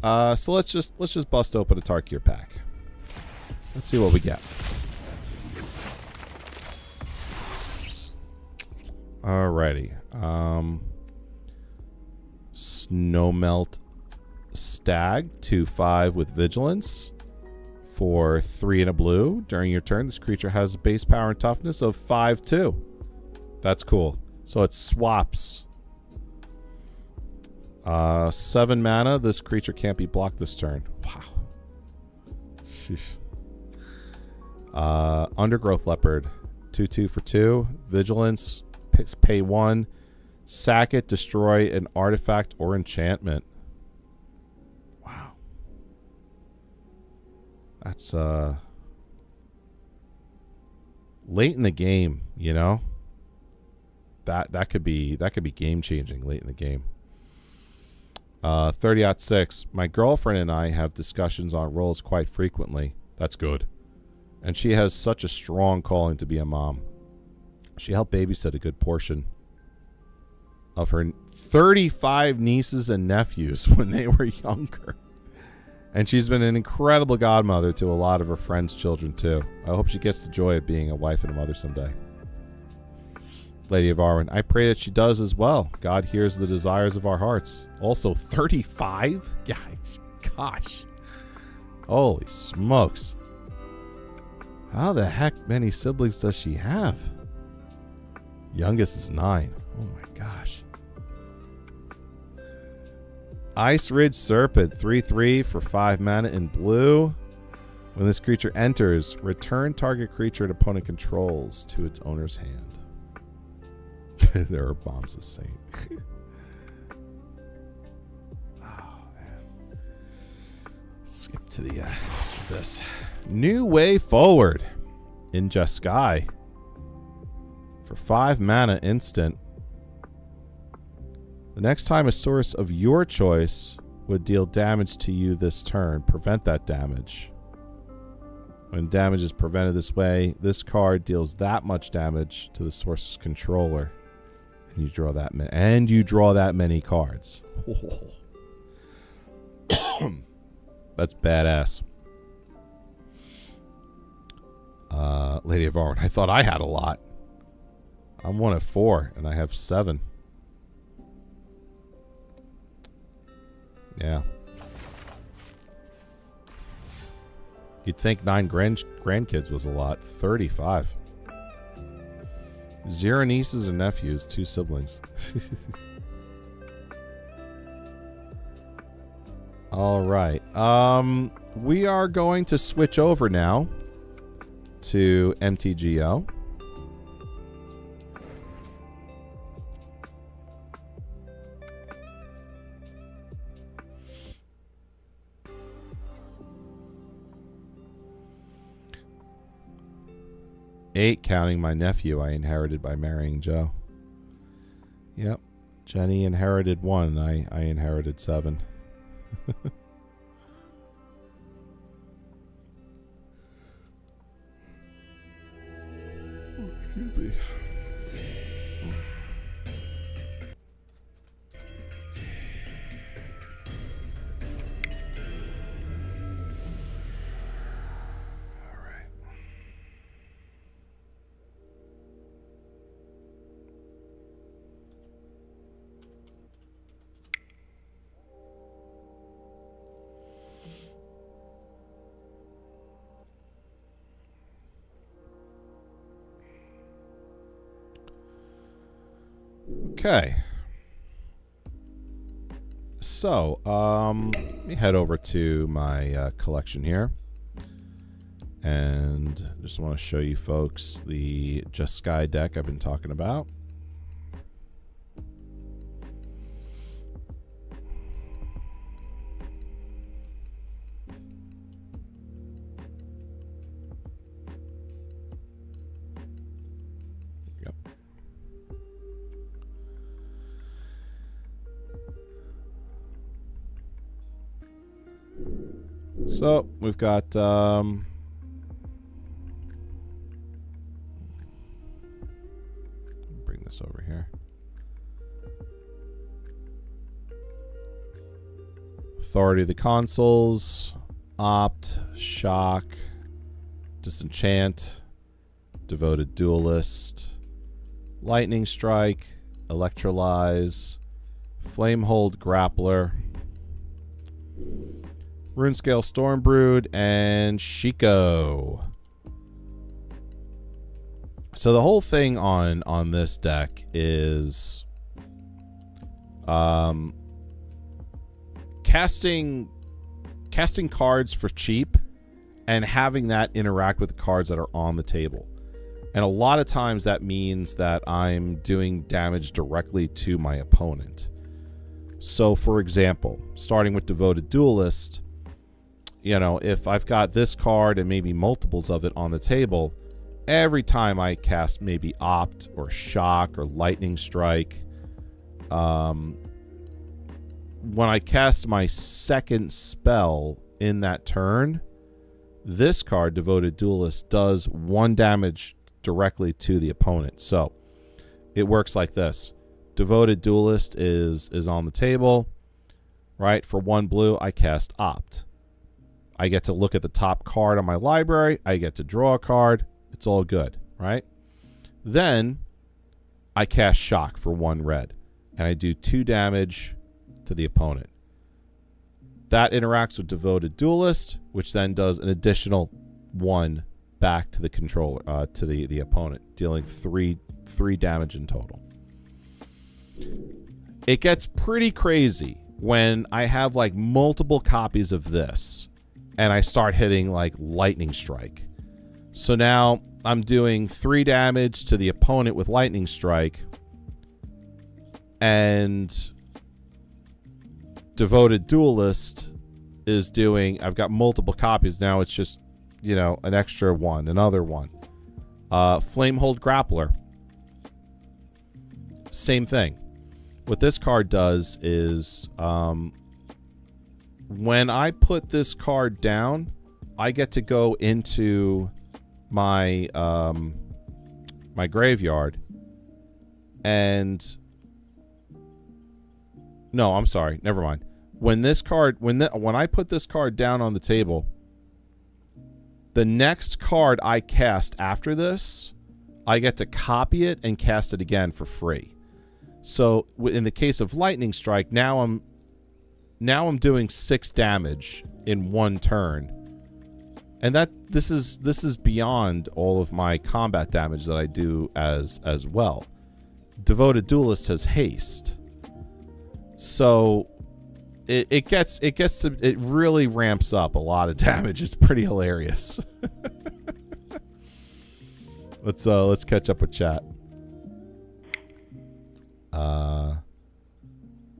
So let's just bust open a Tarkir pack. Let's see what we get. Alrighty. Snowmelt Stag, 2/5 with Vigilance for 3 and a blue. During your turn, this creature has a base power and toughness of 5/2. That's cool. So it swaps 7 mana. This creature can't be blocked this turn. Wow. Sheesh. Undergrowth Leopard. 2/2 for 2. Vigilance. Pay 1. Sack it. Destroy an artifact or enchantment. Wow. That's late in the game, you know? That could be game changing late in the game. 30-6. My girlfriend and I have discussions on roles quite frequently. That's good. And she has such a strong calling to be a mom. She helped babysit a good portion of her 35 nieces and nephews when they were younger. And she's been an incredible godmother to a lot of her friends' children, too. I hope she gets the joy of being a wife and a mother someday. Lady of Arwen, I pray that she does as well. God hears the desires of our hearts. Also, 35? Yeah, gosh. Holy smokes. How the heck many siblings does she have? Youngest is 9. Oh my gosh. Ice Ridge Serpent, 3/3 for 5 mana in blue. When this creature enters, return target creature an opponent controls to its owner's hand. There are bombs of Saint. Oh, man. Skip to the this. New Way Forward in Jeskai. For 5 mana instant. The next time a source of your choice would deal damage to you this turn, prevent that damage. When damage is prevented this way, this card deals that much damage to the source's controller. And you draw that many cards. That's badass. Lady of Arwen, I thought I had a lot. I'm 1 of 4, and I have 7. Yeah. You'd think 9 grandkids was a lot. 35. 0 nieces and nephews, 2 siblings. All right. We are going to switch over now to MTGO. Eight, counting my nephew I inherited by marrying Joe. Yep. Jenny inherited 1. I inherited 7. Excuse me. Okay. So, let me head over to my collection here. And just want to show you folks the Jeskai deck I've been talking about. So we've got bring this over here. Authority of the Consuls, Opt, Shock, Disenchant, Devoted Duelist, Lightning Strike, Electrolyze, Flamehold Grappler, Runescale Stormbrood, and Shiko. So the whole thing on this deck is casting cards for cheap and having that interact with the cards that are on the table. And a lot of times that means that I'm doing damage directly to my opponent. So, for example, starting with Devoted Duelist, you know, if I've got this card and maybe multiples of it on the table, every time I cast maybe Opt or Shock or Lightning Strike, when I cast my second spell in that turn, this card, Devoted Duelist, does 1 damage directly to the opponent. So it works like this. Devoted Duelist is on the table, right? For 1 blue, I cast Opt. I get to look at the top card on my library. I get to draw a card. It's all good, right? Then I cast Shock for 1 red, and I do 2 damage to the opponent. That interacts with Devoted Duelist, which then does an additional 1 back to the controller, to the opponent, dealing 3 damage in total. It gets pretty crazy when I have like multiple copies of this and I start hitting like Lightning Strike. So now I'm doing 3 damage to the opponent with Lightning Strike, and Devoted Duelist is doing, I've got multiple copies now, it's just, you know, an extra 1, another 1. Flamehold Grappler, same thing. What this card does is, when I put this card down, I get to go into my my graveyard, and no, I'm sorry, never mind. When this card, when I put this card down on the table, the next card I cast after this, I get to copy it and cast it again for free. So in the case of Lightning Strike, now I'm doing 6 damage in 1 turn, and this is beyond all of my combat damage that I do as well. Devoted Duelist has haste, so it really ramps up a lot of damage. It's pretty hilarious. Let's catch up with chat.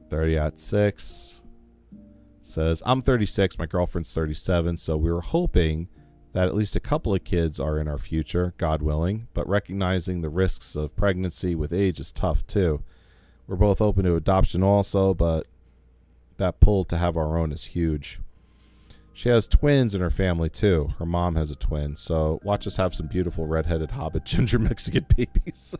30@6 says, I'm 36, my girlfriend's 37, so we were hoping that at least a couple of kids are in our future, God willing, but recognizing the risks of pregnancy with age is tough too. We're both open to adoption also, but that pull to have our own is huge. She has twins in her family too. Her mom has a twin, so watch us have some beautiful redheaded hobbit ginger Mexican babies.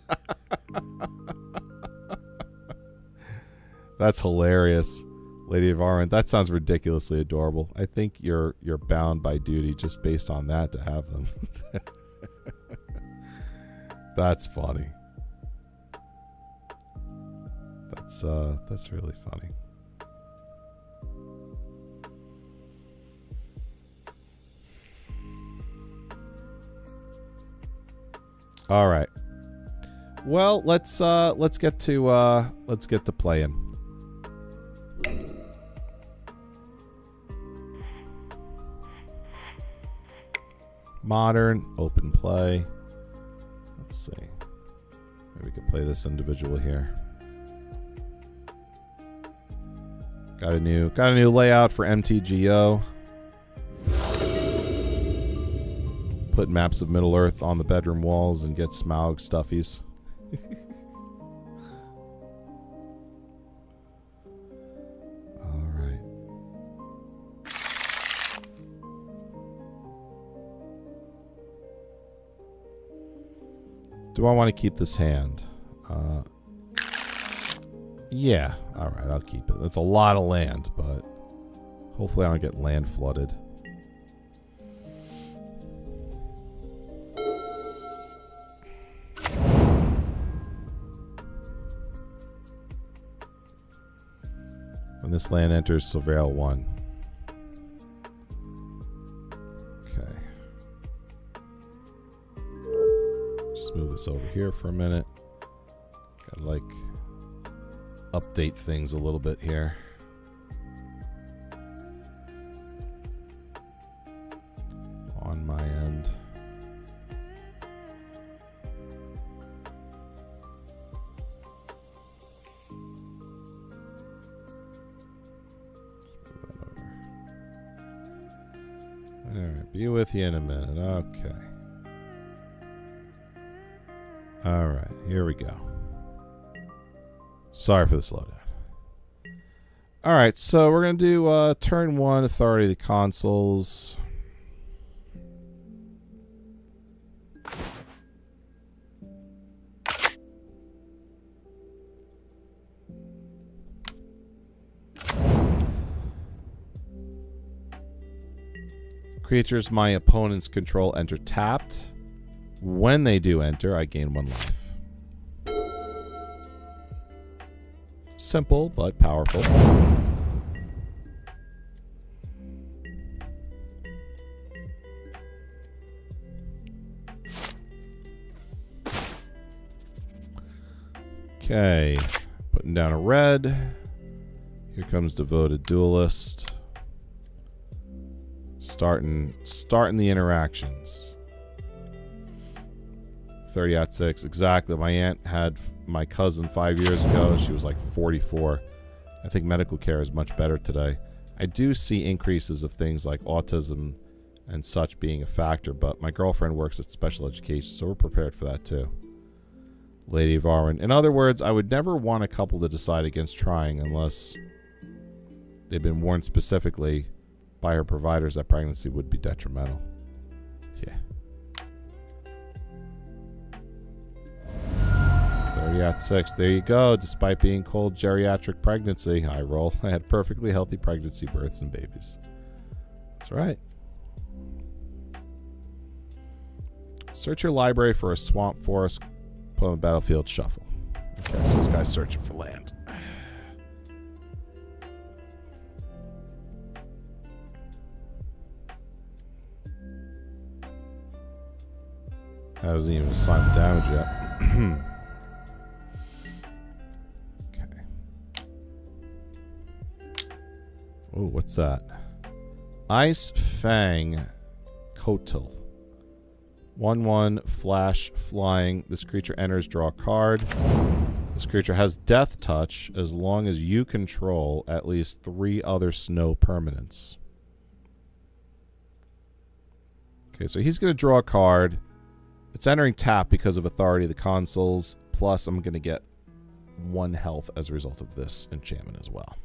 That's hilarious, Lady of Arwen. That sounds ridiculously adorable. I think you're bound by duty just based on that to have them. That's funny. That's really funny. All right. Well, let's get to playing. Modern, open play. Let's see. Maybe we could play this individual here. Got a new layout for MTGO. Put maps of Middle Earth on the bedroom walls and get Smaug stuffies. All right. Do I want to keep this hand? Yeah. All right, I'll keep it. That's a lot of land, but hopefully I don't get land flooded. When this land enters Surveil 1. Okay. Just move this over here for a minute. Gotta like update things a little bit here. Be with you in a minute. Okay. All right, here we go. Sorry for the slowdown. All right, so we're going to do turn 1, Authority of the Consuls. Creatures my opponents control enter tapped. When they do enter, I gain 1 life. Simple, but powerful. Okay, putting down a red. Here comes Devoted Duelist. Starting the interactions. 30-6, exactly. My aunt had my cousin 5 years ago. She was like 44. I think medical care is much better today. I do see increases of things like autism and such being a factor, but my girlfriend works at special education, so we're prepared for that too. Lady of Arwen. In other words, I would never want a couple to decide against trying unless they've been warned specifically by her providers that pregnancy would be detrimental. Yeah. 30-6. There you go. Despite being called geriatric pregnancy, I roll. I had perfectly healthy pregnancy, births, and babies. That's right. Search your library for a swamp forest. Put on the battlefield, shuffle. Okay, so this guy's searching for land. I wasn't even assigned the damage yet. Okay. Oh, what's that? Ice Fang Kotal. 1/1 flash flying. This creature enters, draw a card. This creature has Death Touch as long as you control at least 3 other snow permanents. Okay, so he's going to draw a card. It's entering tap because of Authority of the Consuls. Plus, I'm going to get 1 health as a result of this enchantment as well.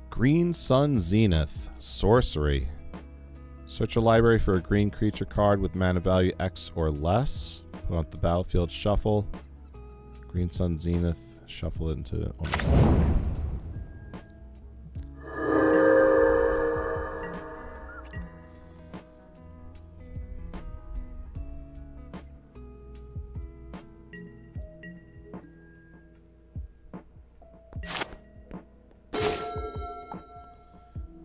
Green Sun Zenith. Sorcery. Search your library for a green creature card with mana value X or less. Put on the battlefield, shuffle. Green Sun Zenith. Shuffle it into almost.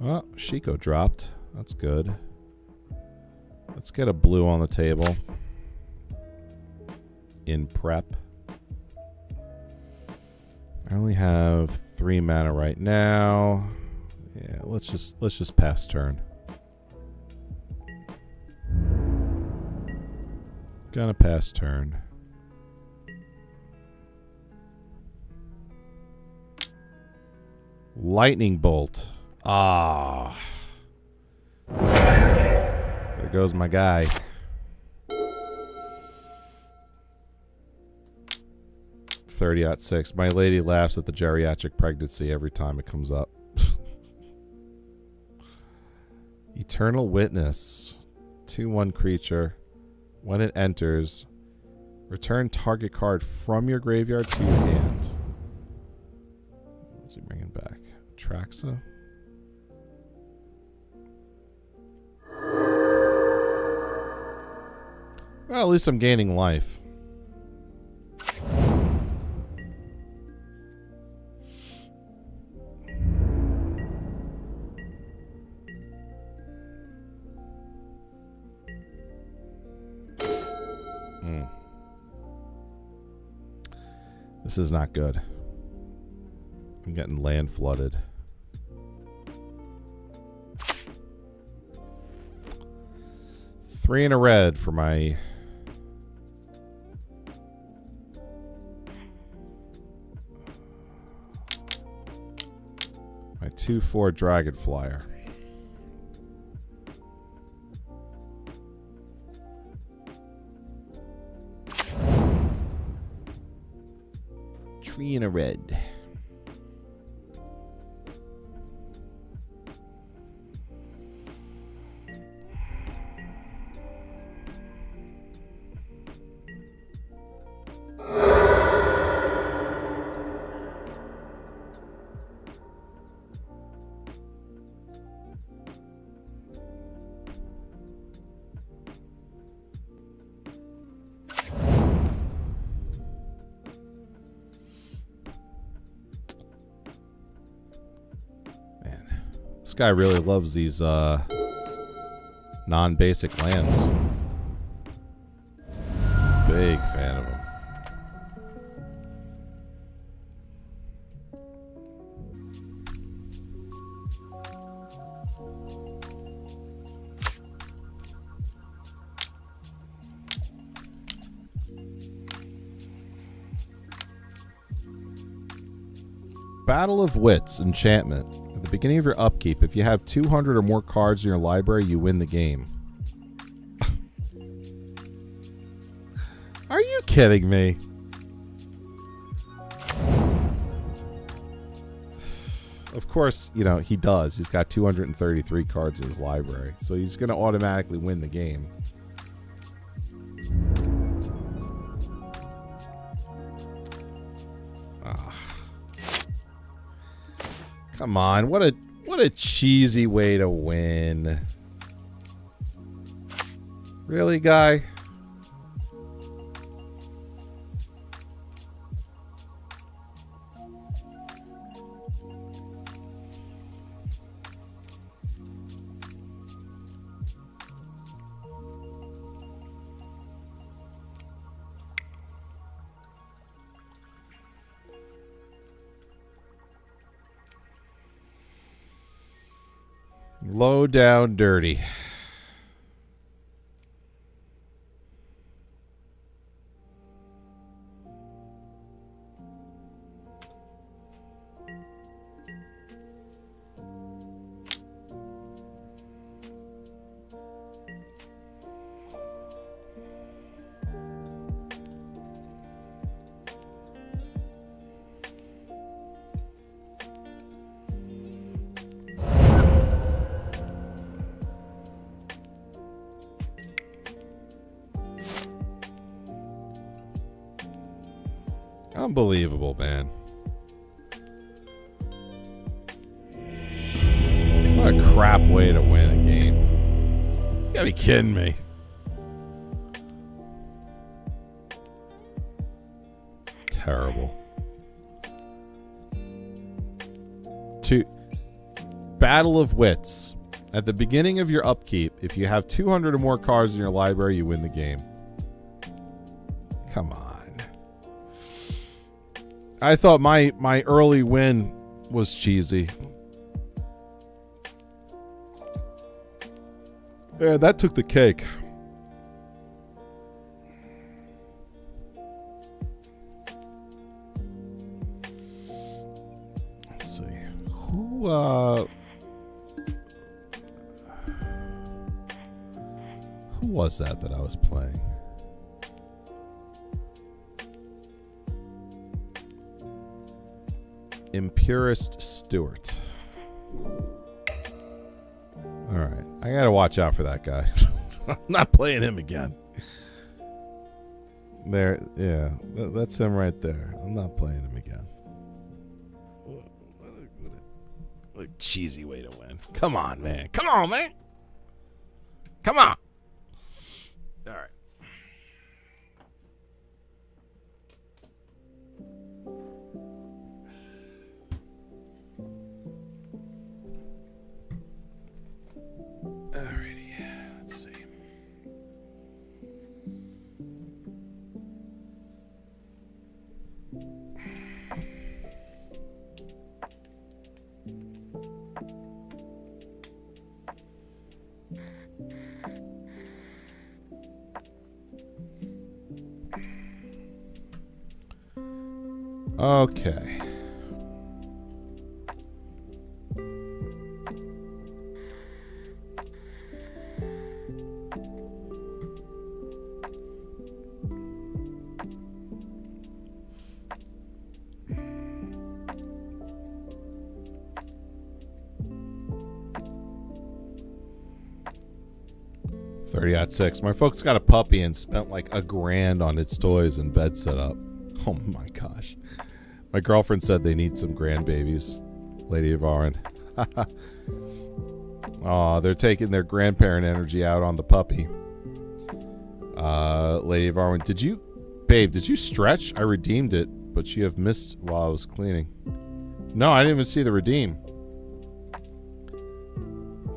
Oh, Shiko dropped. That's good. Let's get a blue on the table. In prep. I only have 3 mana right now. Yeah, let's just pass turn. Gonna pass turn. Lightning Bolt. Ah. There goes my guy. $30-6. My lady laughs at the geriatric pregnancy every time it comes up. Eternal Witness. 2/1 creature. When it enters, return target card from your graveyard to your hand. What's he bringing back? Traxa? Well, at least I'm gaining life. This is not good. I'm getting land flooded. Three and a red for my... my 2/4 Dragon Flyer. Three and a red. This guy really loves these non-basic lands. Big fan of them. Battle of Wits enchantment. At the beginning of your upkeep, if you have 200 or more cards in your library, you win the game. Are you kidding me? Of course, you know, he does. He's got 233 cards in his library, so he's going to automatically win the game. Come on, what a cheesy way to win. Really, guy? Low down dirty. Unbelievable, man. What a crap way to win a game. You gotta be kidding me. Terrible. Battle of Wits. At the beginning of your upkeep, if you have 200 or more cards in your library, you win the game. Come on. I thought my early win was cheesy. Yeah, that took the cake. Let's see. Who was that I was playing? Impurist Stewart. Alright. I gotta watch out for that guy. I'm not playing him again. There, yeah. That's him right there. I'm not playing him again. What a cheesy way to win. Come on, man. Come on, man. Come on. Alright. Okay. $30.6. My folks got a puppy and spent like $1,000 on its toys and bed setup. Oh my gosh. My girlfriend said they need some grandbabies. Lady of Arwen. Aw, they're taking their grandparent energy out on the puppy. Lady of Arwen, did you stretch? I redeemed it, but you have missed while I was cleaning. No, I didn't even see the redeem.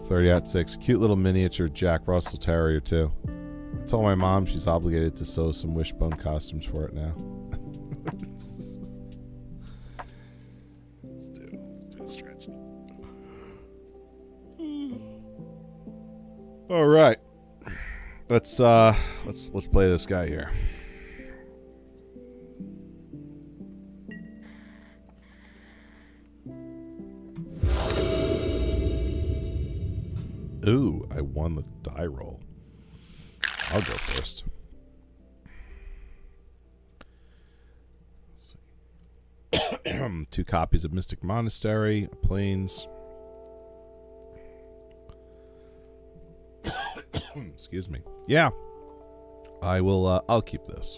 30.6. Cute little miniature Jack Russell Terrier, too. I told my mom she's obligated to sew some wishbone costumes for it now. Let's do a stretch. All right. Let's play this guy here. Ooh, I won the die roll. I'll go first. Let's see. 2 copies of Mystic Monastery, Plains. Excuse me. Yeah. I will, I'll keep this.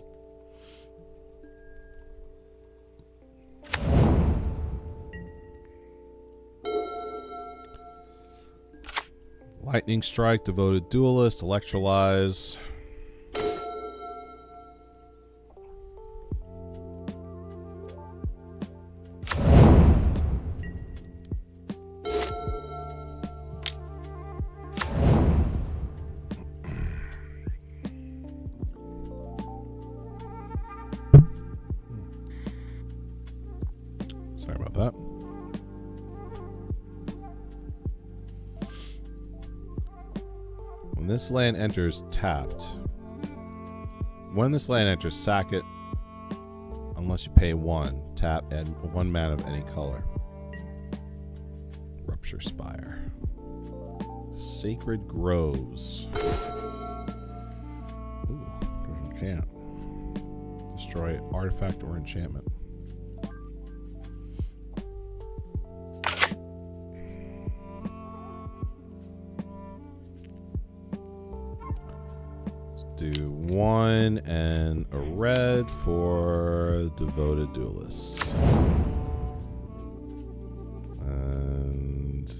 Lightning Strike, Devoted Duelist, Electrolyze. Sorry about that. When this land enters tapped. When this land enters, sack it unless you pay 1. Tap and 1 mana of any color. Rupture Spire. Sacred Groves. Ooh, enchant. Destroy artifact or enchantment. Do 1 and a red for Devoted Duelist. And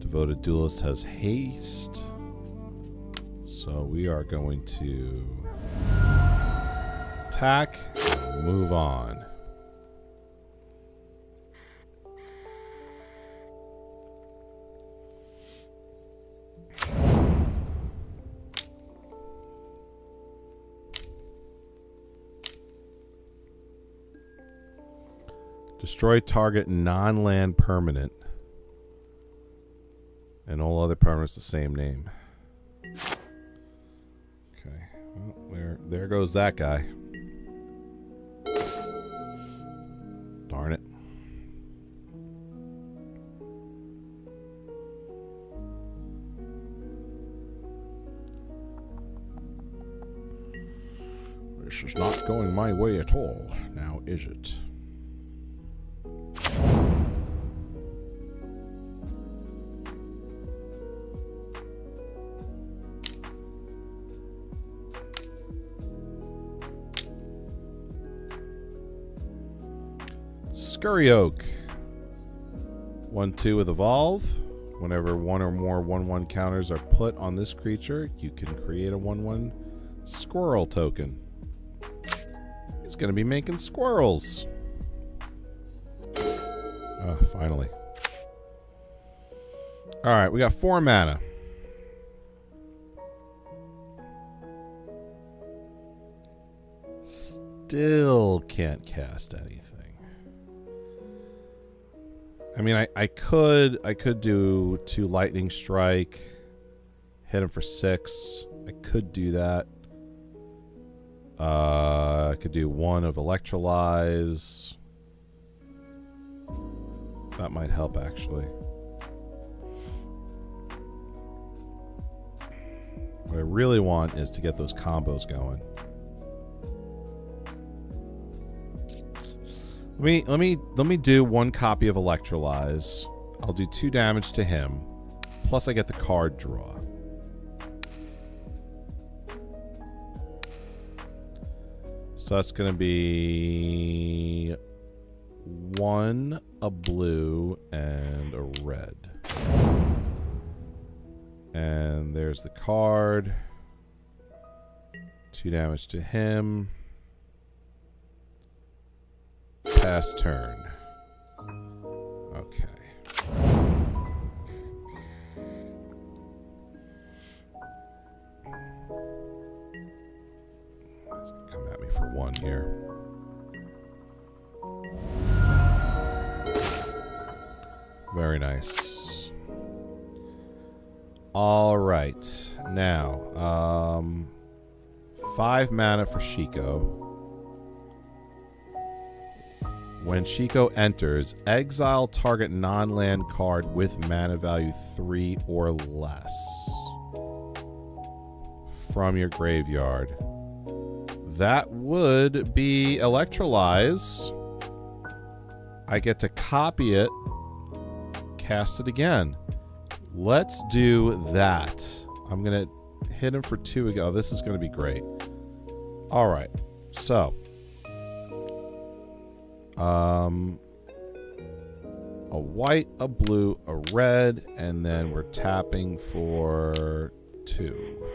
Devoted Duelist has haste. So we are going to attack and move on. Destroy target non-land permanent. And all other permanents the same name. Okay. Well, there goes that guy. Darn it. This is not going my way at all. Now is it? Scurry Oak. 1/2 with Evolve. Whenever 1 or more 1/1 counters are put on this creature, you can create a 1/1 squirrel token. He's going to be making squirrels. Finally. Alright, we got 4 mana. Still can't cast anything. I mean, I could do 2 Lightning Strike, hit him for 6. I could do that. I could do 1 of Electrolyze. That might help, actually. What I really want is to get those combos going. Let me do 1 copy of Electrolyze. I'll do 2 damage to him. Plus I get the card draw. So that's going to be 1 a blue and a red. And there's the card. 2 damage to him. Pass turn. Okay. Come at me for 1 here. Very nice. All right. Now, 5 mana for Shiko. When Shiko enters, exile target non-land card with mana value 3 or less from your graveyard. That would be Electrolyze. I get to copy it, cast it again. Let's do that. I'm going to hit him for 2 again. Oh, this is going to be great. All right. So, a white, a blue, a red, and then we're tapping for 2.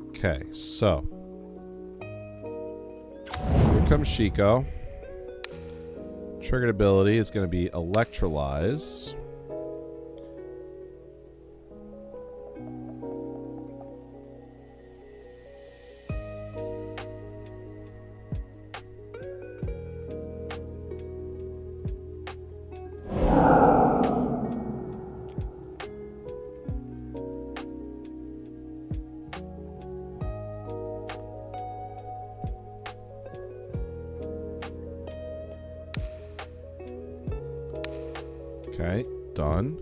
Okay, so here comes Shiko. Triggered ability is going to be Electrolyze. Okay, done.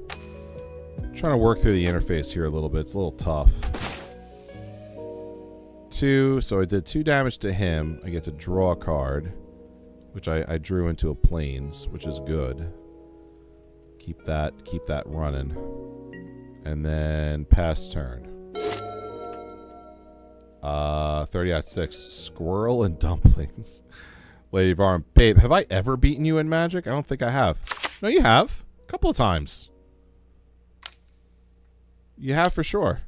Trying to work through the interface here a little bit. It's a little tough. 2, so I did 2 damage to him. I get to draw a card, which I drew into a plains, which is good. Keep that running. And then pass turn. 30 out of 6. Squirrel and dumplings. Lady of Arm. Babe, have I ever beaten you in Magic? I don't think I have. No, you have. A couple of times. You have for sure.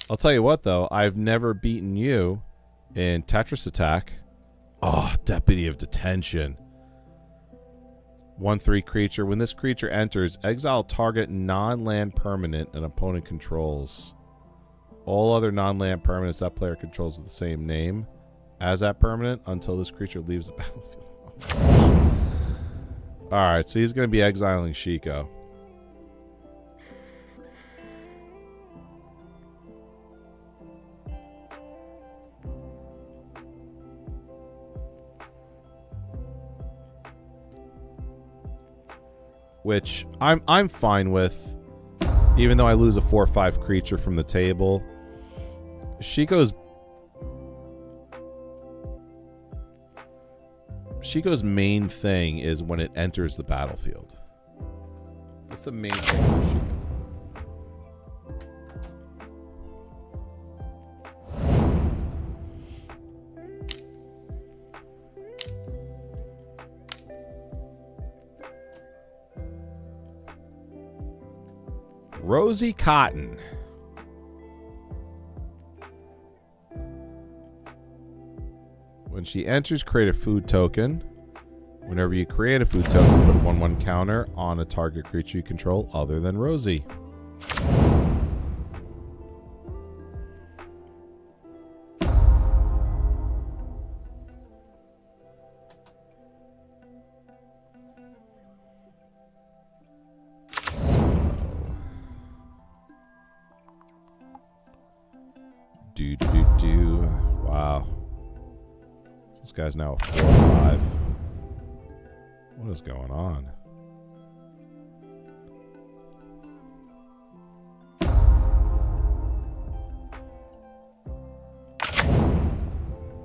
I'll tell you what, though. I've never beaten you in Tetris Attack. Oh, Deputy of Detention. 1/3 creature. When this creature enters, exile target non-land permanent an opponent controls. All other non-land permanents that player controls with the same name as that permanent until this creature leaves the battlefield. Alright, so he's going to be exiling Shiko. Which I'm fine with, even though I lose a 4/5 creature from the table. Shiko's main thing is when it enters the battlefield. That's the main thing for Shiko. Rosie Cotton. When she enters, create a food token. Whenever you create a food token, put a 1/1 counter on a target creature you control other than Rosie. Wow. This guy's now a 4/5. What is going on?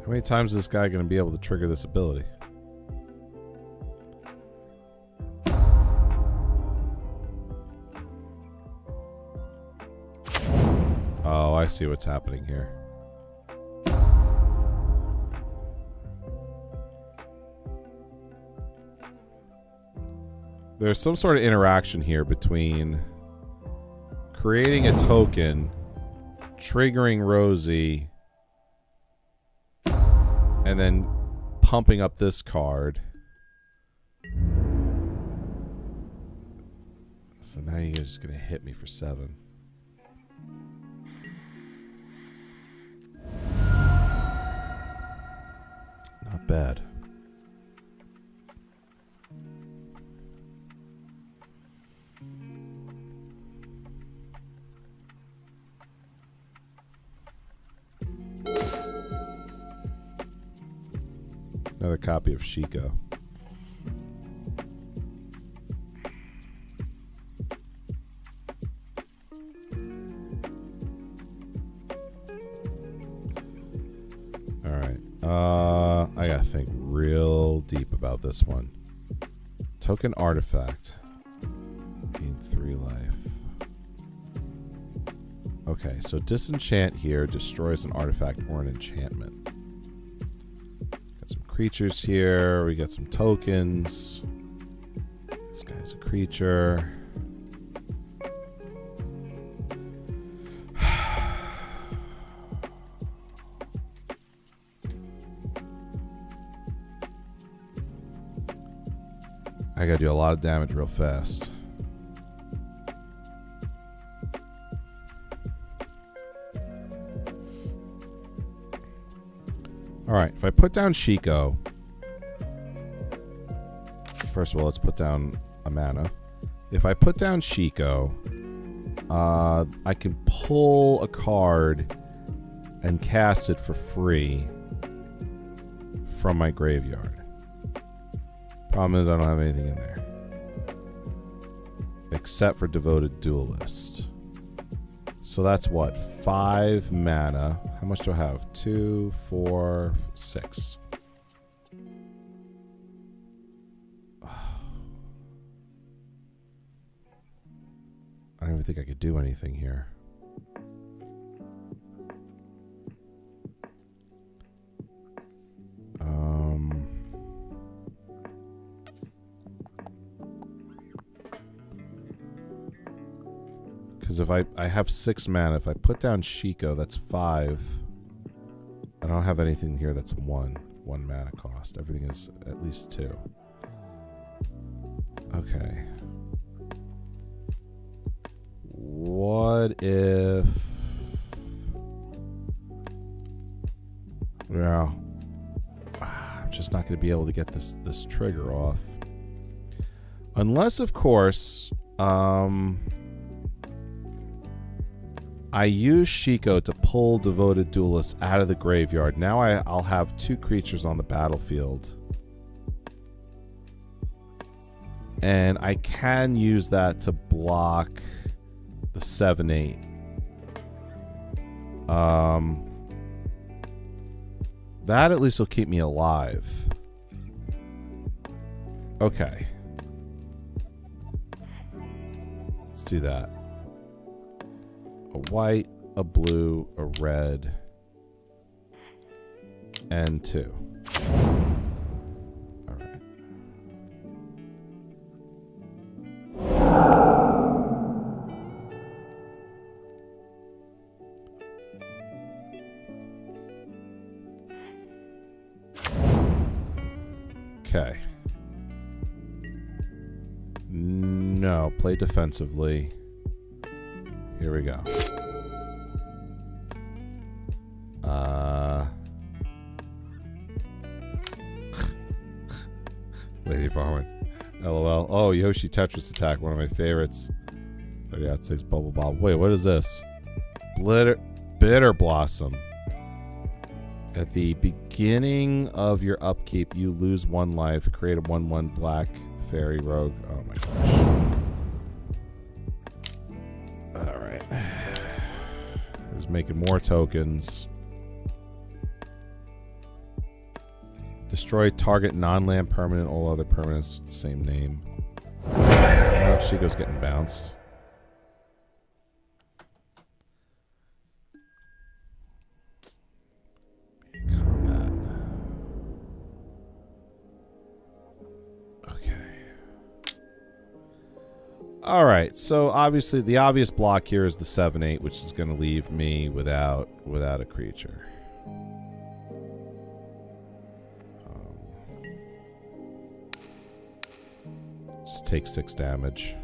How many times is this guy going to be able to trigger this ability? Oh, I see what's happening here. There's some sort of interaction here between creating a token, triggering Rosie, and then pumping up this card. So now you're just going to hit me for 7. Not bad. Another copy of Shiko. Alright. I gotta think real deep about this one. Token artifact. Gain 3 life. Okay, so disenchant here destroys an artifact or an enchantment. Creatures here. We got some tokens. This guy's a creature. I gotta do a lot of damage real fast. Alright, if I put down Shiko, first of all, let's put down a mana. If I put down Shiko, I can pull a card and cast it for free from my graveyard. Problem is I don't have anything in there. Except for Devoted Duelist. So that's what? 5 mana. How much do I have? 2, 4, 6. I don't even think I could do anything here. Because if I have 6 mana, if I put down Shiko, that's 5. I don't have anything here that's 1 mana cost. Everything is at least 2. Okay. What if... Well, I'm just not going to be able to get this trigger off. Unless, of course, I use Shiko to pull Devoted Duelist out of the graveyard. Now I'll have 2 creatures on the battlefield. And I can use that to block the 7/8. That at least will keep me alive. Okay. Let's do that. A white, a blue, a red, and 2. All right. Okay. No, play defensively. Here we go. Lady Farman. LOL. Oh, Yoshi Tetris Attack, one of my favorites. 30 out 6 Bubble Bob. Wait, what is this? Bitter Blossom. At the beginning of your upkeep, you lose 1 life. Create a 1/1 black fairy rogue. Oh my gosh. Alright. He's making more tokens. Destroy target non-land permanent, all other permanents with the same name. Oh, Chico's getting bounced. Combat. Okay. Alright, so obviously the obvious block here is the 7/8, which is going to leave me without a creature. Just take 6 damage.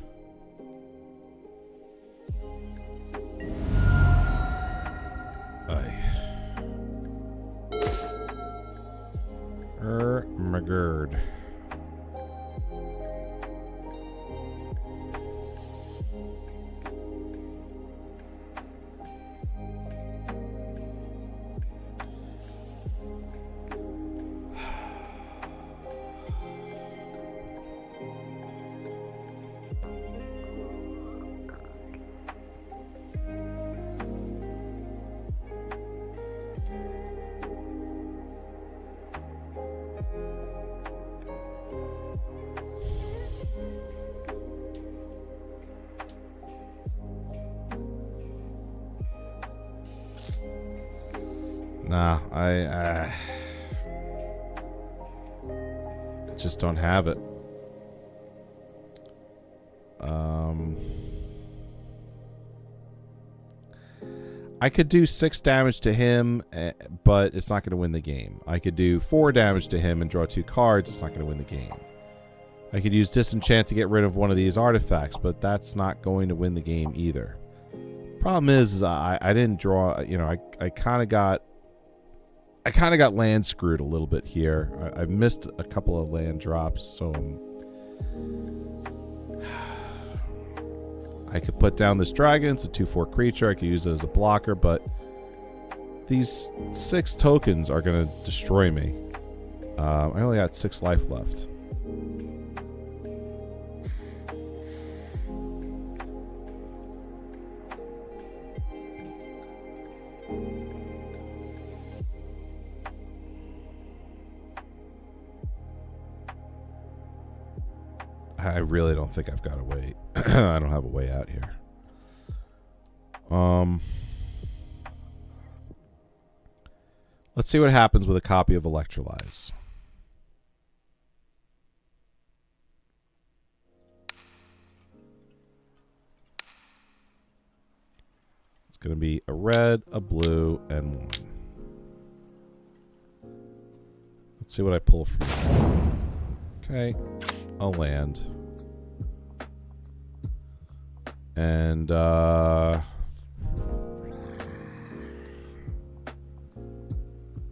Aye. McGird. Nah, I just don't have it. I could do 6 damage to him, but it's not going to win the game. I could do 4 damage to him and draw 2 cards. It's not going to win the game. I could use Disenchant to get rid of one of these artifacts, but that's not going to win the game either. Problem is I didn't draw. You know, I kind of got land screwed a little bit here. I missed a couple of land drops, so I could put down this dragon. It's a 2/4 creature. I could use it as a blocker, but these 6 tokens are going to destroy me. I only got 6 life left. I really don't think I've got a way. I don't have a way out here. Let's see what happens with a copy of Electrolyze. It's going to be a red, a blue, and 1. Let's see what I pull from here. Okay. A land. And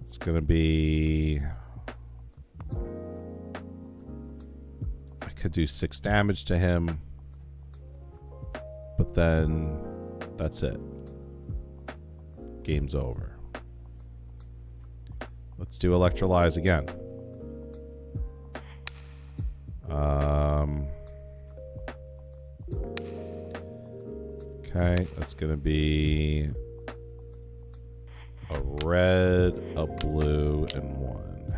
it's gonna be, I could do 6 damage to him, but then that's it. Game's over. Let's do Electrolyze again. Okay, that's going to be a red, a blue, and 1.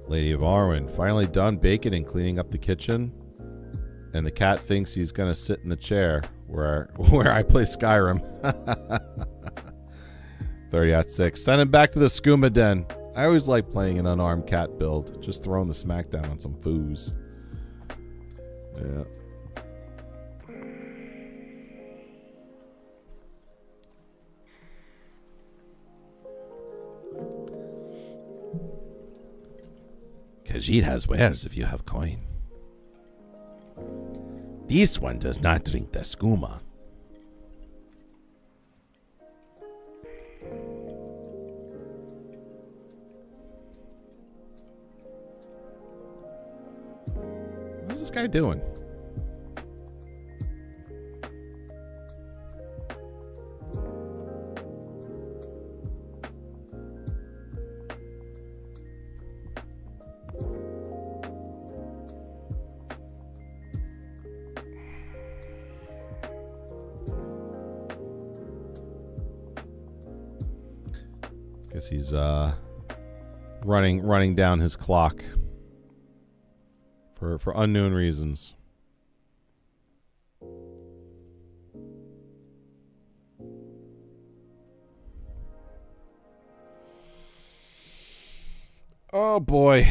Lady of Arwen, finally done baking and cleaning up the kitchen. And the cat thinks he's going to sit in the chair where I play Skyrim. 30/6. Send him back to the skooma den. I always like playing an unarmed cat build. Just throwing the smackdown on some foos. Yeah. Khajiit has wares if you have coin. This one does not drink the skooma. guy doing? Guess he's running down his clock for unknown reasons. Oh boy.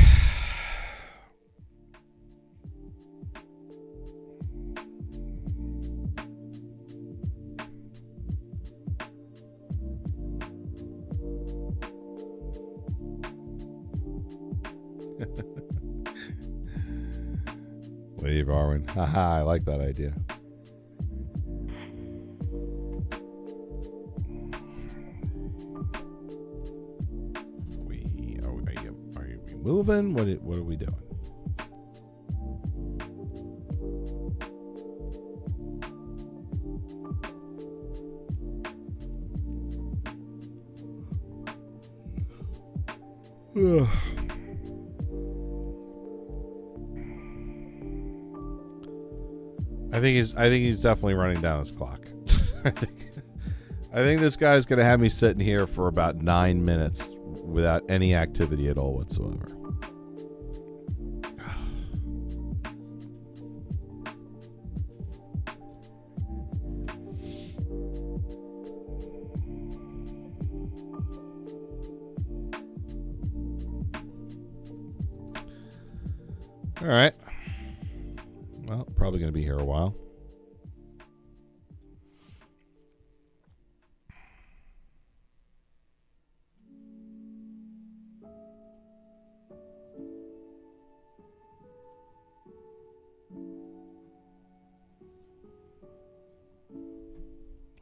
Lady Varwin. Haha, I like that idea. Are we moving? What are we doing? Ugh. I think he's definitely running down his clock. I think this guy's gonna have me sitting here for about 9 minutes without any activity at all whatsoever. All right. Well, probably going to be here a while.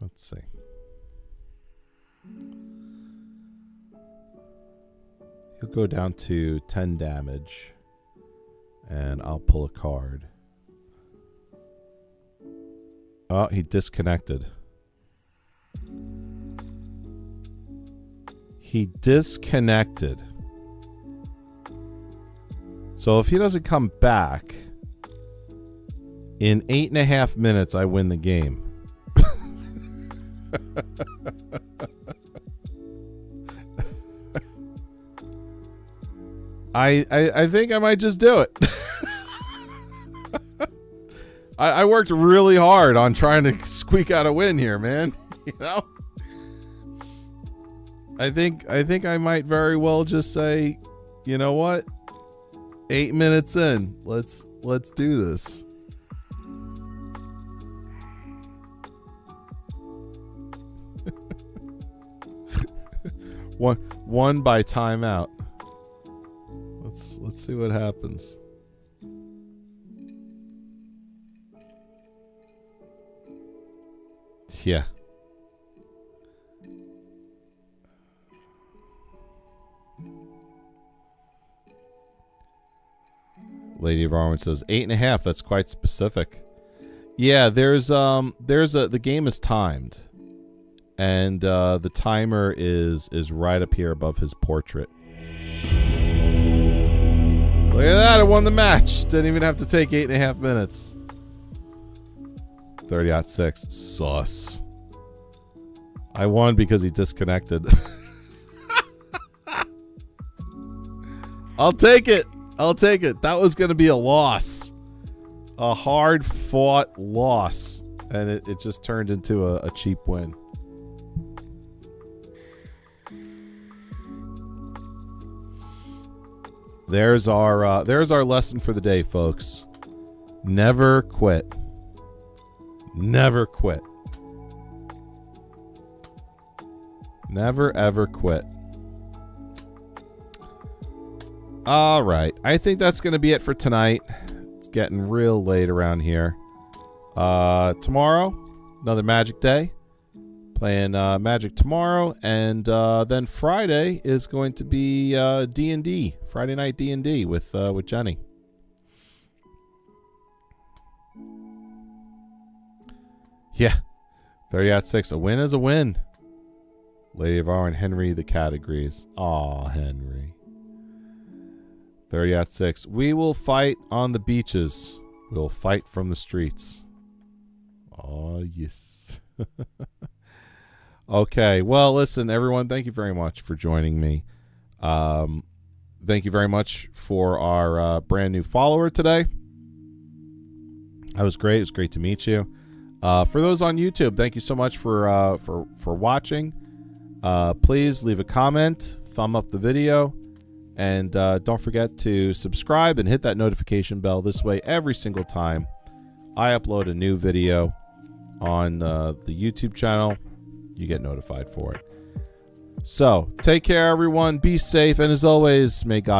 Let's see. He'll go down to 10 damage, and I'll pull a card. Oh, he disconnected. He disconnected. So if he doesn't come back, in 8.5 minutes, I win the game. I think I might just do it. I worked really hard on trying to squeak out a win here, man. You know? I think I might very well just say, you know what? 8 minutes in. Let's do this. One by timeout. Let's see what happens. Yeah. Lady of Arwen says 8.5. That's quite specific. Yeah, the game is timed, and the timer is right up here above his portrait. Look at that! I won the match. Didn't even have to take 8.5 minutes. 30-6. Sauce. I won because he disconnected. I'll take it. That was going to be a loss. A hard-fought loss. And it just turned into a cheap win. There's our lesson for the day, folks. Never quit. Never quit. Never ever quit. All right. I think that's going to be it for tonight. It's getting real late around here. Tomorrow, another Magic Day. Playing Magic tomorrow, and then Friday is going to be D&D. Friday night D&D with Jenny. Yeah. 30 out 6. A win is a win. Lady of R and Henry the cat agrees. Aw, Henry. 30 out 6. We will fight on the beaches. We'll fight from the streets. Oh, yes. Okay. Well, listen, everyone, thank you very much for joining me. Thank you very much for our brand new follower today. That was great. It was great to meet you. For those on YouTube, thank you so much for watching. Please leave a comment, thumb up the video, and don't forget to subscribe and hit that notification bell. This way, every single time I upload a new video on the YouTube channel, you get notified for it. So, take care, everyone. Be safe, and as always, may God